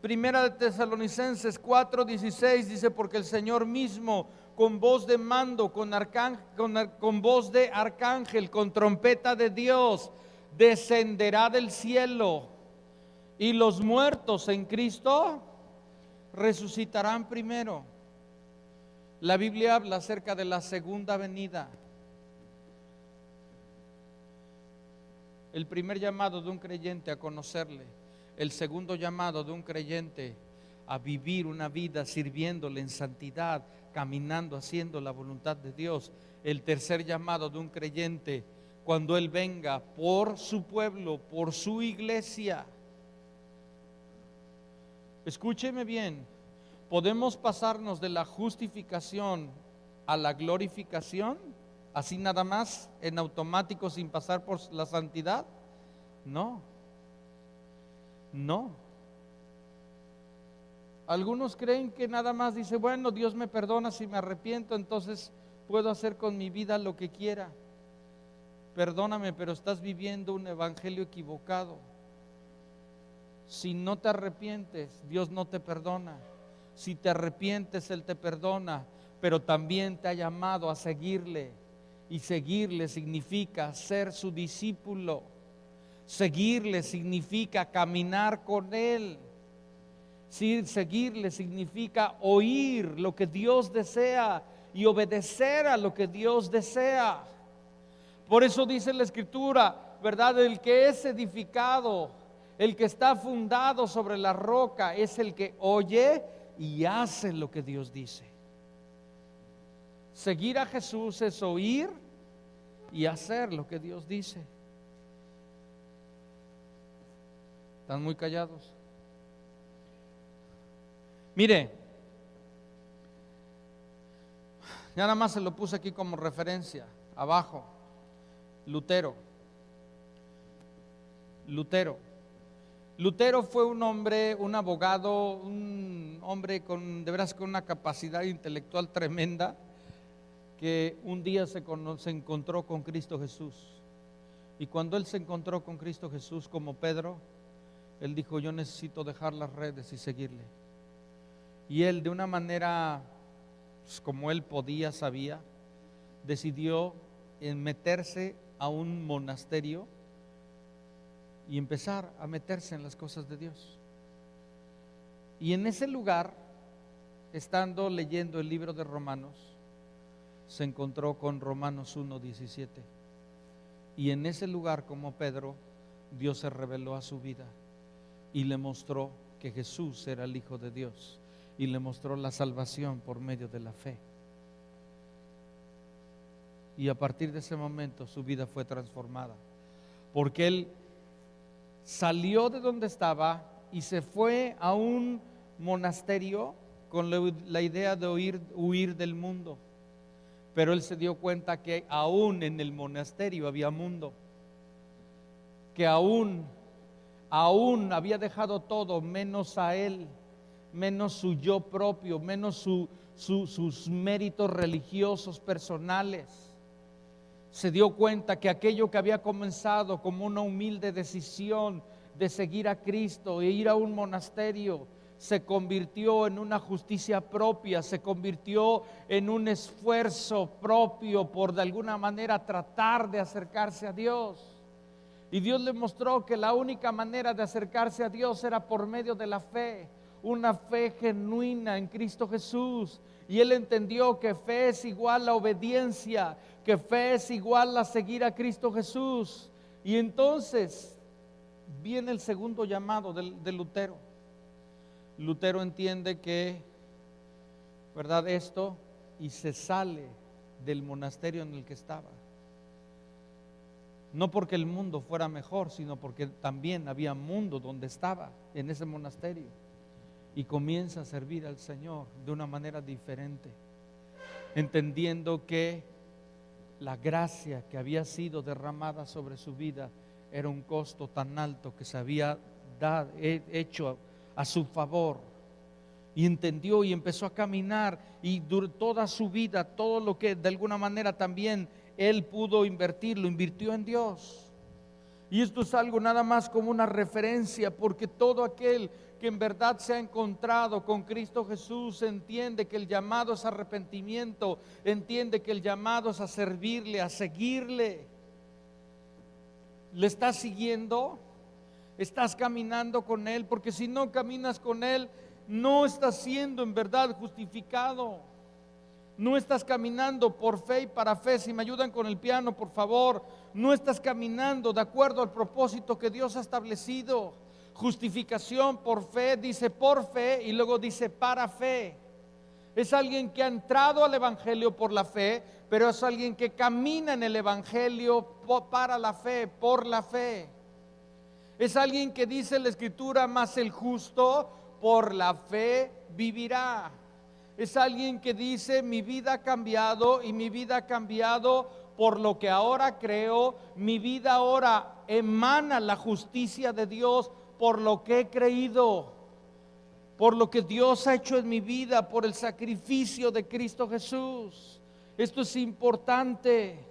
1 Tesalonicenses 4, 16 dice: porque el Señor mismo, con voz de mando, con voz de arcángel, con trompeta de Dios, descenderá del cielo, y los muertos en Cristo resucitarán primero. La Biblia habla acerca de la segunda venida. El primer llamado de un creyente a conocerle, el segundo llamado de un creyente a vivir una vida sirviéndole en santidad, caminando, haciendo la voluntad de Dios. El tercer llamado de un creyente cuando Él venga por su pueblo, por su iglesia. Escúcheme bien, ¿podemos pasarnos de la justificación a la glorificación? Así nada más, en automático, sin pasar por la santidad. No. Algunos creen que nada más dice: bueno, Dios me perdona si me arrepiento, entonces puedo hacer con mi vida lo que quiera. Perdóname, pero estás viviendo un evangelio equivocado. Si no te arrepientes, Dios no te perdona. Si te arrepientes, Él te perdona, pero también te ha llamado a seguirle. Y seguirle significa ser su discípulo. Seguirle significa caminar con Él. Sí, seguirle significa oír lo que Dios desea y obedecer a lo que Dios desea. Por eso dice la Escritura, ¿verdad? El que es edificado, el que está fundado sobre la roca, es el que oye y hace lo que Dios dice. Seguir a Jesús es oír y hacer lo que Dios dice. ¿Están muy callados? Mire, ya nada más se lo puse aquí como referencia, abajo. Lutero fue un hombre, un abogado, un hombre de veras con una capacidad intelectual tremenda, que un día se encontró con Cristo Jesús. Y cuando él se encontró con Cristo Jesús, como Pedro, él dijo: yo necesito dejar las redes y seguirle. Y él, de una manera pues, como él podía, sabía, decidió meterse a un monasterio y empezar a meterse en las cosas de Dios. Y en ese lugar, estando leyendo el libro de Romanos, se encontró con Romanos 1:17. Y en ese lugar, como Pedro, Dios se reveló a su vida y le mostró que Jesús era el Hijo de Dios, y le mostró la salvación por medio de la fe. Y a partir de ese momento su vida fue transformada, porque él salió de donde estaba y se fue a un monasterio con la idea de huir del mundo. Pero él se dio cuenta que aún en el monasterio había mundo, que aún había dejado todo menos a él, menos su yo propio, menos sus méritos religiosos personales. Se dio cuenta que aquello que había comenzado como una humilde decisión de seguir a Cristo e ir a un monasterio, se convirtió en una justicia propia, se convirtió en un esfuerzo propio por de alguna manera tratar de acercarse a Dios. Y Dios le mostró que la única manera de acercarse a Dios era por medio de la fe, una fe genuina en Cristo Jesús. Y él entendió que fe es igual a obediencia, que fe es igual a seguir a Cristo Jesús. Y entonces viene el segundo llamado de Lutero. Lutero entiende que, ¿verdad?, esto, y se sale del monasterio en el que estaba. No porque el mundo fuera mejor, sino porque también había mundo donde estaba, en ese monasterio. Y comienza a servir al Señor de una manera diferente, entendiendo que la gracia que había sido derramada sobre su vida era un costo tan alto que se había hecho a su favor. Y entendió y empezó a caminar, y toda su vida, todo lo que de alguna manera también él pudo invertir, lo invirtió en Dios. Y esto es algo nada más como una referencia, porque todo aquel que en verdad se ha encontrado con Cristo Jesús entiende que el llamado es arrepentimiento, entiende que el llamado es a servirle, a seguirle. ¿Le estás siguiendo? ¿Estás caminando con Él? Porque si no caminas con Él, no estás siendo en verdad justificado. No estás caminando por fe y para fe. Si me ayudan con el piano, por favor. No estás caminando de acuerdo al propósito que Dios ha establecido. Justificación por fe, dice por fe y luego dice para fe. Es alguien que ha entrado al Evangelio por la fe, pero es alguien que camina en el Evangelio para la fe, por la fe. Es alguien que dice la Escritura: mas el justo por la fe vivirá. Es alguien que dice: mi vida ha cambiado, y mi vida ha cambiado por lo que ahora creo. Mi vida ahora emana la justicia de Dios por lo que he creído, por lo que Dios ha hecho en mi vida, por el sacrificio de Cristo Jesús. Esto es importante.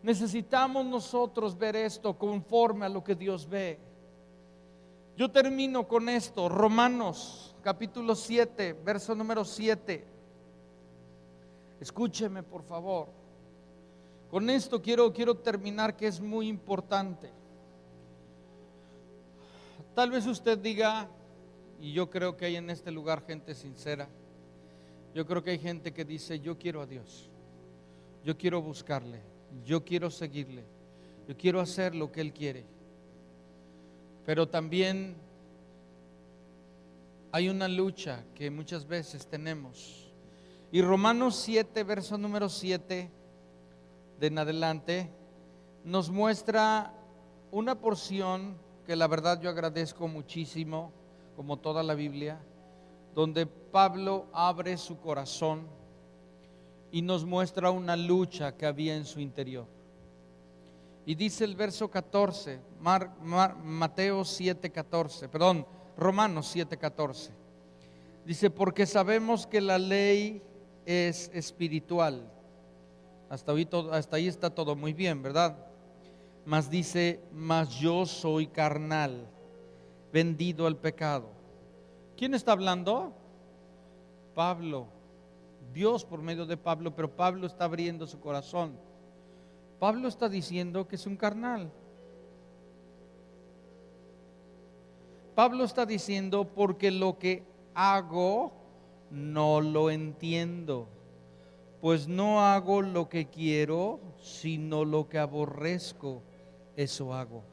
Necesitamos nosotros ver esto conforme a lo que Dios ve. Yo termino con esto. Romanos capítulo 7, verso número 7. Escúcheme, por favor. Con esto quiero terminar, que es muy importante. Tal vez usted diga, y yo creo que hay en este lugar gente sincera, yo creo que hay gente que dice: yo quiero a Dios, yo quiero buscarle, yo quiero seguirle, yo quiero hacer lo que Él quiere. Pero también hay una lucha que muchas veces tenemos. Y Romanos 7, verso número 7 de en adelante, nos muestra una porción que la verdad yo agradezco muchísimo, como toda la Biblia, donde Pablo abre su corazón y nos muestra una lucha que había en su interior. Y dice el verso 14, Romanos 7:14. Dice: porque sabemos que la ley es espiritual, Hasta ahí está todo muy bien, ¿verdad? Mas dice, mas yo soy carnal, vendido al pecado. ¿Quién está hablando? Pablo. Dios por medio de Pablo, pero Pablo está abriendo su corazón. Pablo está diciendo que es un carnal. Pablo está diciendo, porque lo que hago no lo entiendo, pues no hago lo que quiero, sino lo que aborrezco, eso hago.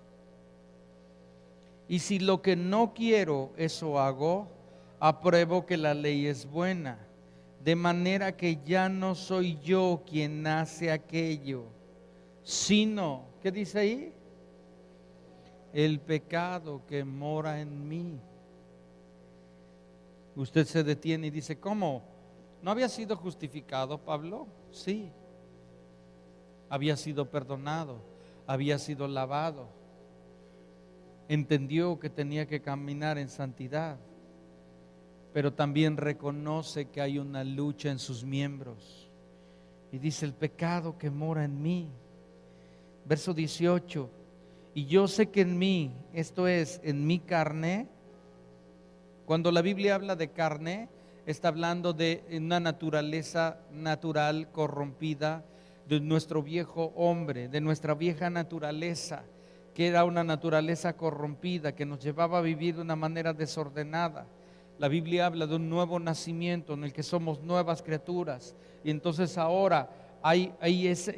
Y si lo que no quiero, eso hago, apruebo que la ley es buena, de manera que ya no soy yo quien hace aquello, sino, ¿qué dice ahí? El pecado que mora en mí. Usted se detiene y dice, ¿cómo? ¿No había sido justificado, Pablo? Sí. Había sido perdonado, había sido lavado. Entendió que tenía que caminar en santidad, pero también reconoce que hay una lucha en sus miembros. Y dice, el pecado que mora en mí. Verso 18, y yo sé que en mí, esto es, en mi carne. Cuando la Biblia habla de carne, está hablando de una naturaleza natural corrompida, de nuestro viejo hombre, de nuestra vieja naturaleza, que era una naturaleza corrompida, que nos llevaba a vivir de una manera desordenada. La Biblia habla de un nuevo nacimiento en el que somos nuevas criaturas, y entonces ahora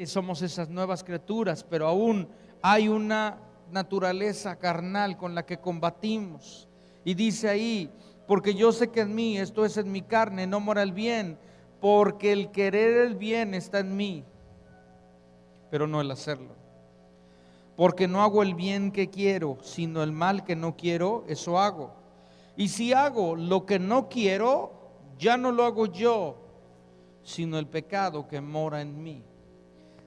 somos esas nuevas criaturas, pero aún hay una naturaleza carnal con la que combatimos. Y dice ahí, porque yo sé que en mí, esto es en mi carne, no mora el bien, porque el querer el bien está en mí, pero no el hacerlo. Porque no hago el bien que quiero, sino el mal que no quiero, eso hago. Y si hago lo que no quiero, ya no lo hago yo, sino el pecado que mora en mí.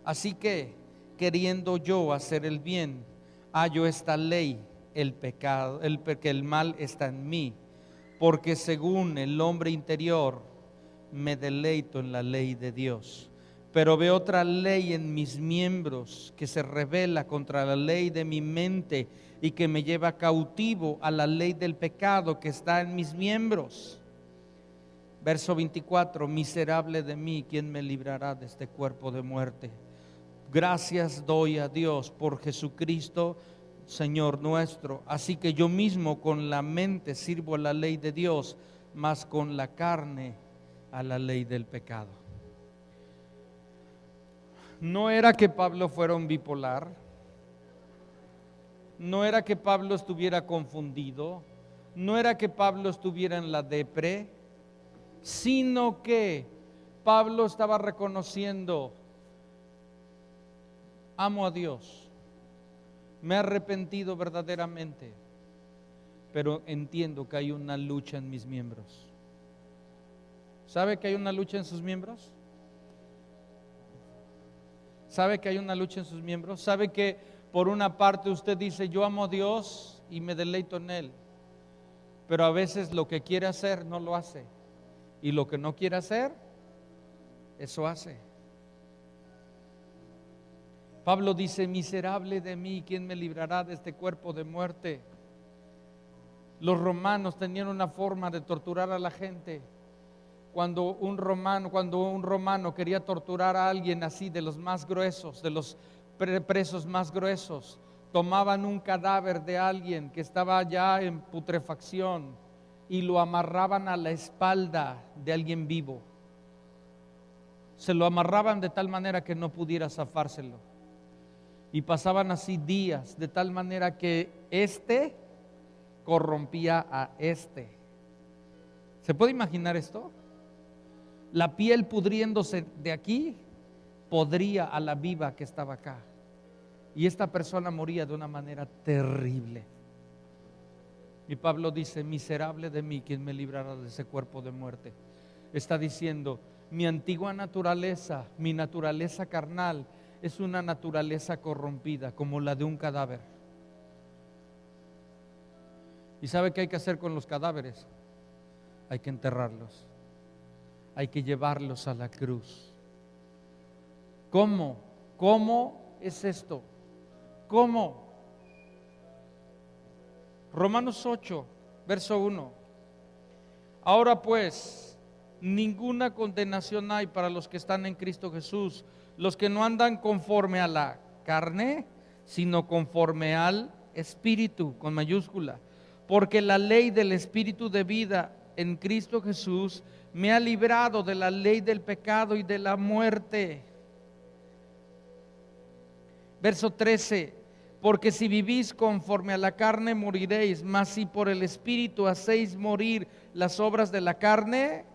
Así que, queriendo yo hacer el bien, hallo esta ley, el pecado, que el mal está en mí, porque según el hombre interior me deleito en la ley de Dios. Pero veo otra ley en mis miembros que se rebela contra la ley de mi mente y que me lleva cautivo a la ley del pecado que está en mis miembros. Verso 24, miserable de mí, ¿quién me librará de este cuerpo de muerte? Gracias doy a Dios por Jesucristo, Señor nuestro. Así que yo mismo con la mente sirvo a la ley de Dios, mas con la carne a la ley del pecado. No era que Pablo fuera un bipolar, no era que Pablo estuviera confundido, no era que Pablo estuviera en la depre, sino que Pablo estaba reconociendo, amo a Dios, me he arrepentido verdaderamente, pero entiendo que hay una lucha en mis miembros. ¿Sabe que hay una lucha en sus miembros? ¿Sabe que hay una lucha en sus miembros? ¿Sabe que por una parte usted dice, yo amo a Dios y me deleito en Él, pero a veces lo que quiere hacer no lo hace, y lo que no quiere hacer, eso hace? Pablo dice, miserable de mí, ¿quién me librará de este cuerpo de muerte? Los romanos tenían una forma de torturar a la gente. Cuando un romano quería torturar a alguien así, de los más gruesos, de los presos más gruesos, tomaban un cadáver de alguien que estaba ya en putrefacción y lo amarraban a la espalda de alguien vivo. Se lo amarraban de tal manera que no pudiera zafárselo. Y pasaban así días, de tal manera que este corrompía a este. ¿Se puede imaginar esto? La piel pudriéndose de aquí podría a la viva que estaba acá. Y esta persona moría de una manera terrible. Y Pablo dice, miserable de mí, ¿quién me librará de ese cuerpo de muerte? Está diciendo, mi antigua naturaleza, mi naturaleza carnal, es una naturaleza corrompida, como la de un cadáver. ¿Y sabe qué hay que hacer con los cadáveres? Hay que enterrarlos. Hay que llevarlos a la cruz. ¿Cómo? ¿Cómo es esto? ¿Cómo? Romanos 8, verso 1. Ahora pues, ninguna condenación hay para los que están en Cristo Jesús, los que no andan conforme a la carne, sino conforme al Espíritu, con mayúscula. Porque la ley del Espíritu de vida en Cristo Jesús me ha librado de la ley del pecado y de la muerte. Verso 13, porque si vivís conforme a la carne moriréis, mas si por el Espíritu hacéis morir las obras de la carne,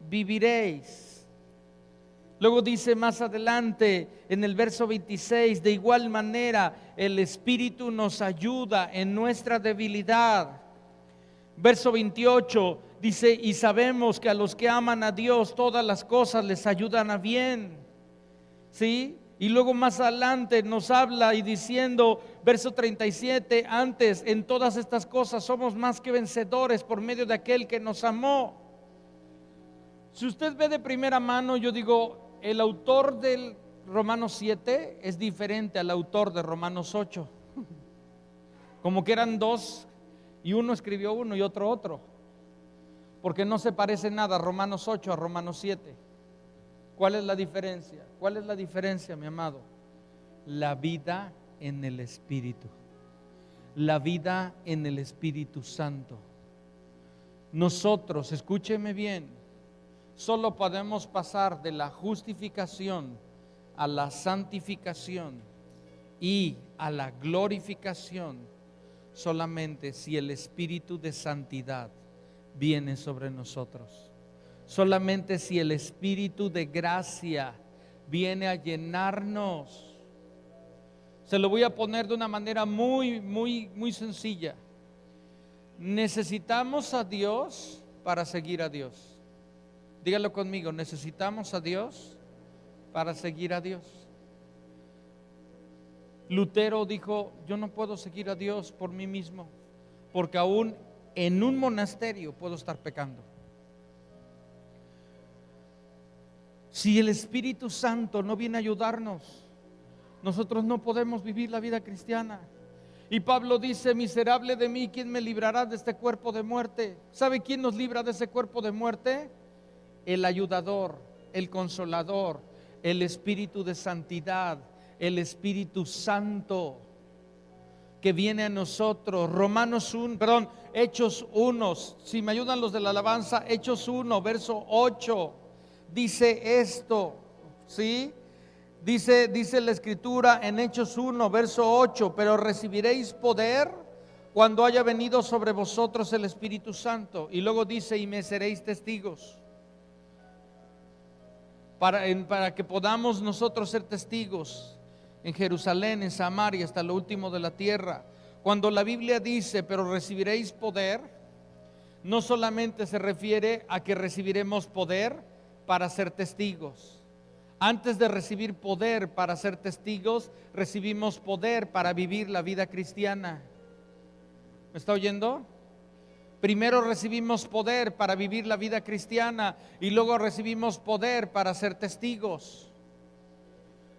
viviréis. Luego dice más adelante en el verso 26, de igual manera el Espíritu nos ayuda en nuestra debilidad. Verso 28 dice, y sabemos que a los que aman a Dios todas las cosas les ayudan a bien. ¿Sí? Y luego más adelante nos habla y diciendo, verso 37, antes en todas estas cosas somos más que vencedores por medio de aquel que nos amó. Si usted ve de primera mano, yo digo, el autor del Romanos 7 es diferente al autor de Romanos 8. Como que eran dos y uno escribió uno y otro. Porque no se parece nada Romanos 8 a Romanos 7. ¿Cuál es la diferencia? ¿Cuál es la diferencia, mi amado? La vida en el Espíritu. La vida en el Espíritu Santo. Nosotros, escúcheme bien, solo podemos pasar de la justificación a la santificación y a la glorificación solamente si el Espíritu de santidad viene sobre nosotros. Solamente si el Espíritu de gracia viene a llenarnos. Se lo voy a poner de una manera muy sencilla. Necesitamos a Dios para seguir a Dios. Dígalo conmigo, necesitamos a Dios para seguir a Dios. Lutero dijo, yo no puedo seguir a Dios por mí mismo, porque aún en un monasterio puedo estar pecando. Si el Espíritu Santo no viene a ayudarnos, nosotros no podemos vivir la vida cristiana. Y Pablo dice, miserable de mí, ¿quién me librará de este cuerpo de muerte? ¿Sabe quién nos libra de ese cuerpo de muerte? El ayudador, el consolador, el Espíritu de santidad, el Espíritu Santo que viene a nosotros. Hechos 1, si me ayudan los de la alabanza, Hechos 1, verso 8. Dice esto, ¿sí? Dice la Escritura en Hechos 1, verso 8, pero recibiréis poder cuando haya venido sobre vosotros el Espíritu Santo. Y luego dice, y me seréis testigos. Para que podamos nosotros ser testigos en Jerusalén, en Samaria, hasta lo último de la tierra. Cuando la Biblia dice, pero recibiréis poder, no solamente se refiere a que recibiremos poder para ser testigos. Antes de recibir poder para ser testigos, recibimos poder para vivir la vida cristiana. ¿Me está oyendo? Primero recibimos poder para vivir la vida cristiana y luego recibimos poder para ser testigos.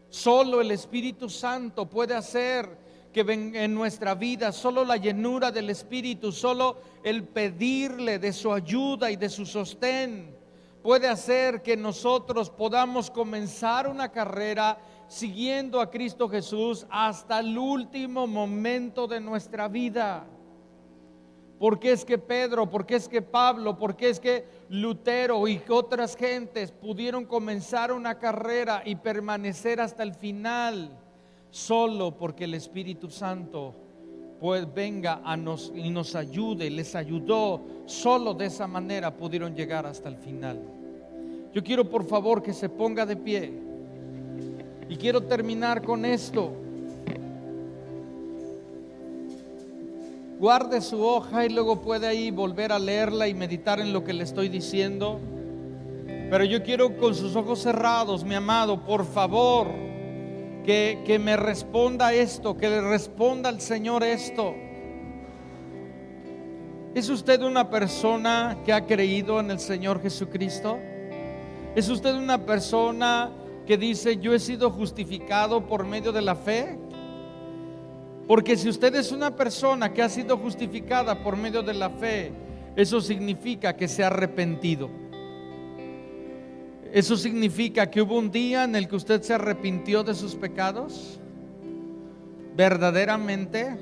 Solo el Espíritu Santo puede hacer que en nuestra vida, solo la llenura del Espíritu, solo el pedirle de su ayuda y de su sostén puede hacer que nosotros podamos comenzar una carrera siguiendo a Cristo Jesús hasta el último momento de nuestra vida. ¿Por qué es que Pedro, por qué es que Pablo, por qué es que Lutero y otras gentes pudieron comenzar una carrera y permanecer hasta el final? Solo porque el Espíritu Santo pues venga y nos ayude, les ayudó. Solo de esa manera pudieron llegar hasta el final. Yo quiero por favor que se ponga de pie y quiero terminar con esto. Guarde su hoja y luego puede ahí volver a leerla y meditar en lo que le estoy diciendo. Pero yo quiero con sus ojos cerrados, mi amado, por favor, que me responda esto, que le responda al Señor esto. ¿Es usted una persona que ha creído en el Señor Jesucristo? ¿Es usted una persona que dice: yo he sido justificado por medio de la fe? Porque si usted es una persona que ha sido justificada por medio de la fe, eso significa que se ha arrepentido. Eso significa que hubo un día en el que usted se arrepintió de sus pecados, verdaderamente.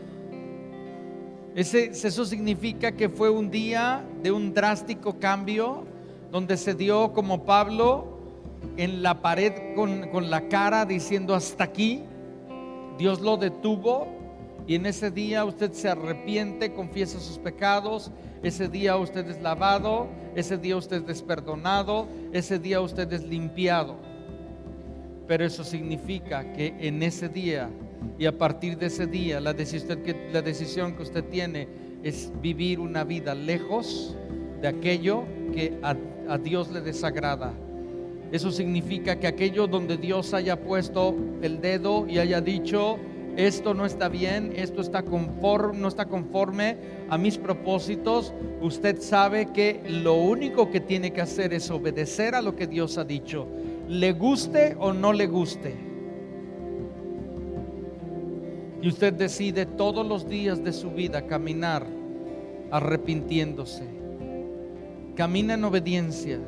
Eso significa que fue un día de un drástico cambio, donde se dio como Pablo en la pared con la cara diciendo: hasta aquí. Dios lo detuvo. Y en ese día usted se arrepiente, confiesa sus pecados. Ese día usted es lavado. Ese día usted es perdonado. Ese día usted es limpiado. Pero eso significa que en ese día y a partir de ese día la decisión que usted tiene es vivir una vida lejos de aquello que a Dios le desagrada. Eso significa que aquello donde Dios haya puesto el dedo y haya dicho: esto no está bien, esto no está conforme a mis propósitos, usted sabe que lo único que tiene que hacer es obedecer a lo que Dios ha dicho, le guste o no le guste. Y usted decide todos los días de su vida caminar arrepintiéndose. Camina en obediencia.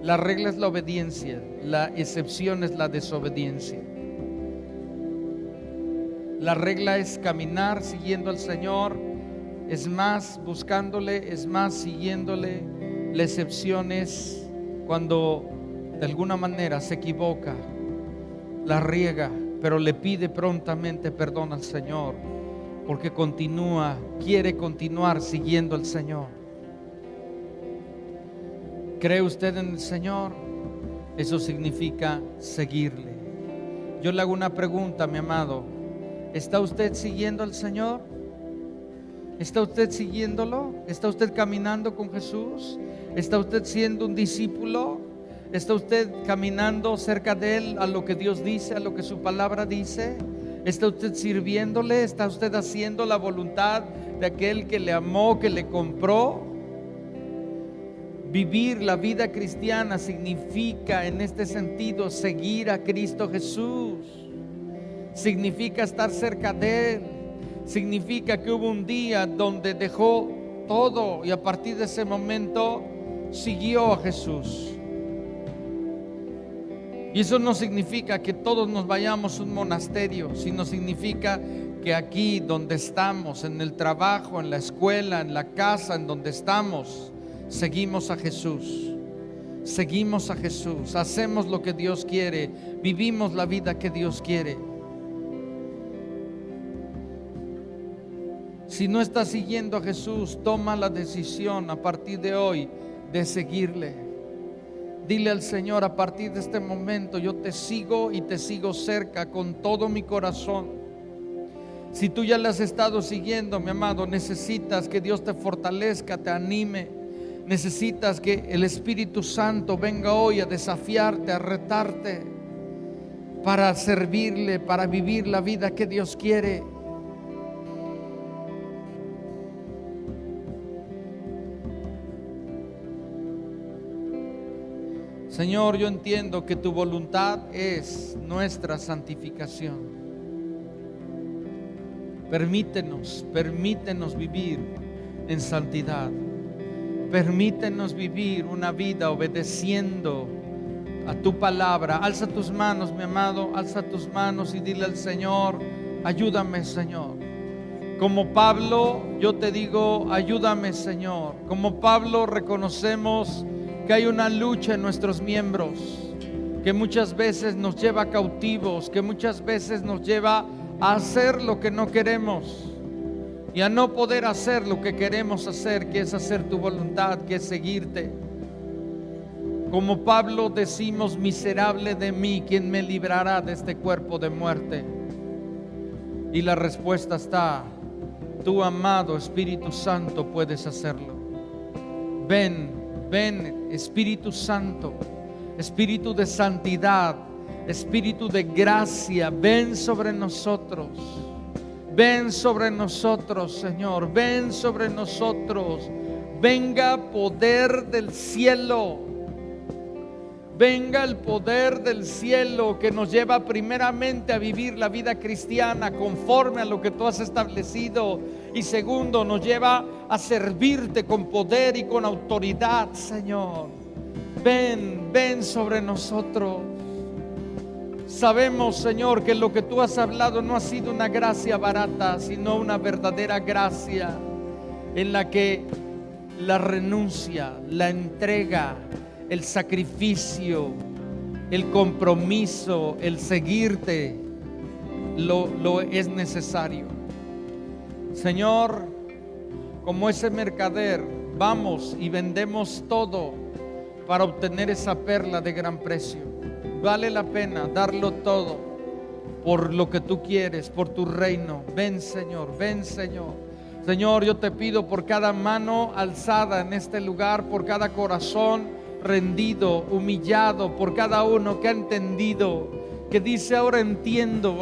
La regla es la obediencia, la excepción es la desobediencia. La regla es caminar siguiendo al Señor, es más buscándole, es más siguiéndole. La excepción es cuando de alguna manera se equivoca, la riega, pero le pide prontamente perdón al Señor, porque quiere continuar siguiendo al Señor. ¿Cree usted en el Señor? Eso significa seguirle. Yo le hago una pregunta, mi amado: ¿está usted siguiendo al Señor? ¿Está usted siguiéndolo? ¿Está usted caminando con Jesús? ¿Está usted siendo un discípulo? ¿Está usted caminando cerca de Él a lo que Dios dice, a lo que su palabra dice? ¿Está usted sirviéndole? ¿Está usted haciendo la voluntad de aquel que le amó, que le compró? Vivir la vida cristiana significa, en este sentido, seguir a Cristo Jesús. Significa estar cerca de Él. Significa que hubo un día donde dejó todo y a partir de ese momento siguió a Jesús. Y eso no significa que todos nos vayamos a un monasterio, sino significa que aquí donde estamos, en el trabajo, en la escuela, en la casa, en donde estamos, seguimos a Jesús. Seguimos a Jesús, hacemos lo que Dios quiere, vivimos la vida que Dios quiere. Si no estás siguiendo a Jesús, toma la decisión a partir de hoy de seguirle. Dile al Señor: a partir de este momento yo te sigo y te sigo cerca con todo mi corazón. Si tú ya le has estado siguiendo, mi amado, necesitas que Dios te fortalezca, te anime. Necesitas que el Espíritu Santo venga hoy a desafiarte, a retarte para servirle, para vivir la vida que Dios quiere. Señor, yo entiendo que tu voluntad es nuestra santificación. Permítenos vivir en santidad. Permítenos vivir una vida obedeciendo a tu palabra. Alza tus manos, mi amado, alza tus manos y dile al Señor: ayúdame, Señor. Como Pablo, yo te digo: ayúdame, Señor. Como Pablo, reconocemos que hay una lucha en nuestros miembros, que muchas veces nos lleva cautivos, que muchas veces nos lleva a hacer lo que no queremos y a no poder hacer lo que queremos hacer, que es hacer tu voluntad, que es seguirte. Como Pablo decimos: miserable de mí, ¿quién me librará de este cuerpo de muerte? Y la respuesta está: tú, amado Espíritu Santo, puedes hacerlo. Ven Espíritu Santo, Espíritu de santidad, Espíritu de gracia, ven sobre nosotros. Ven sobre nosotros, Señor, ven sobre nosotros. Venga poder del cielo. Venga el poder del cielo que nos lleva primeramente a vivir la vida cristiana conforme a lo que tú has establecido, y segundo, nos lleva a servirte con poder y con autoridad, Señor. Ven sobre nosotros. Sabemos, Señor, que lo que tú has hablado no ha sido una gracia barata, sino una verdadera gracia en la que la renuncia, la entrega, el sacrificio, el compromiso, el seguirte, lo es necesario. Señor, como ese mercader, vamos y vendemos todo para obtener esa perla de gran precio. Vale la pena darlo todo por lo que tú quieres, por tu reino. Ven, Señor, ven, Señor. Señor, yo te pido por cada mano alzada en este lugar, por cada corazón rendido, humillado, por cada uno que ha entendido, que dice: ahora entiendo,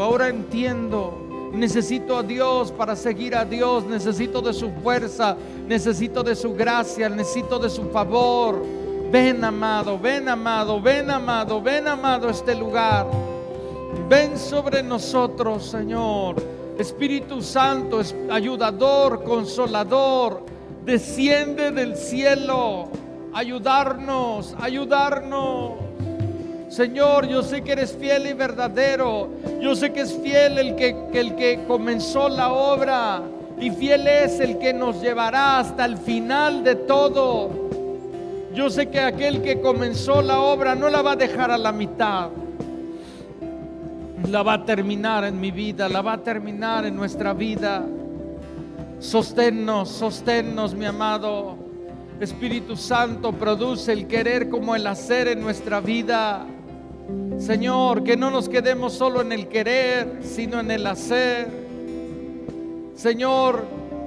necesito a Dios para seguir a Dios, necesito de su fuerza, necesito de su gracia, necesito de su favor. Ven, amado, ven, amado, ven, amado, ven, amado, a este lugar. Ven sobre nosotros, Señor. Espíritu Santo, ayudador, consolador, desciende del cielo. Ayudarnos. Señor, yo sé que eres fiel y verdadero. Yo sé que es fiel el que comenzó la obra, y fiel es el que nos llevará hasta el final de todo. Yo sé que aquel que comenzó la obra no la va a dejar a la mitad. La va a terminar en mi vida, la va a terminar en nuestra vida. Sosténnos, mi amado. Espíritu Santo, produce el querer como el hacer en nuestra vida. Señor, que no nos quedemos solo en el querer, sino en el hacer. Señor,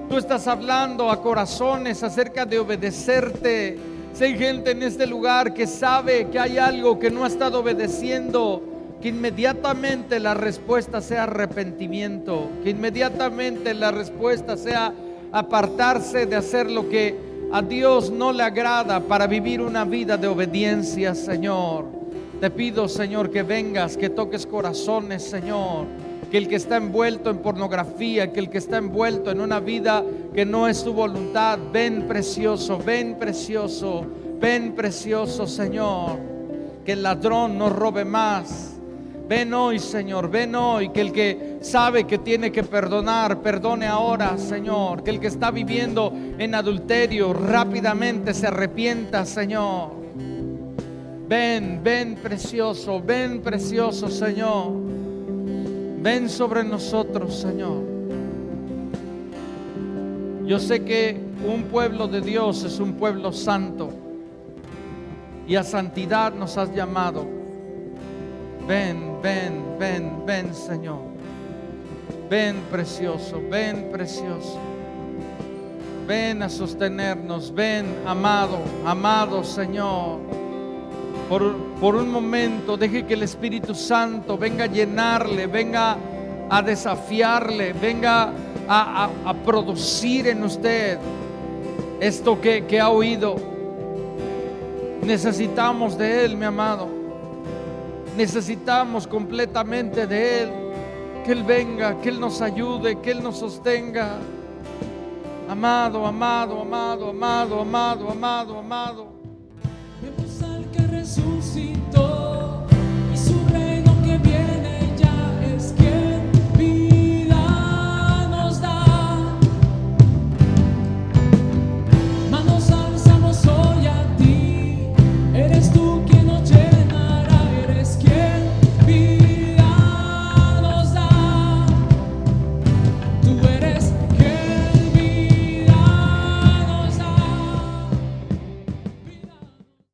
tú estás hablando a corazones acerca de obedecerte. Si hay gente en este lugar que sabe que hay algo que no ha estado obedeciendo, que inmediatamente la respuesta sea arrepentimiento, que inmediatamente la respuesta sea apartarse de hacer lo que a Dios no le agrada para vivir una vida de obediencia, Señor. Te pido, Señor, que vengas, que toques corazones, Señor. Que el que está envuelto en pornografía, que el que está envuelto en una vida que no es tu voluntad, ven precioso, Señor. Que el ladrón no robe más. Ven hoy, Señor, ven hoy. Que el que sabe que tiene que perdonar, perdone ahora, Señor. Que el que está viviendo en adulterio rápidamente se arrepienta, Señor. Ven precioso, Señor. Ven sobre nosotros, Señor. Yo sé que un pueblo de Dios es un pueblo santo, y a santidad nos has llamado. Ven, Señor. Ven, precioso. Ven a sostenernos. Ven, amado Señor. Por un momento, deje que el Espíritu Santo venga a llenarle, venga a desafiarle, venga a producir en usted esto que ha oído. Necesitamos de Él, mi amado. Necesitamos completamente de Él. Que Él venga, que Él nos ayude, que Él nos sostenga. Amado. Vemos al que resucitó.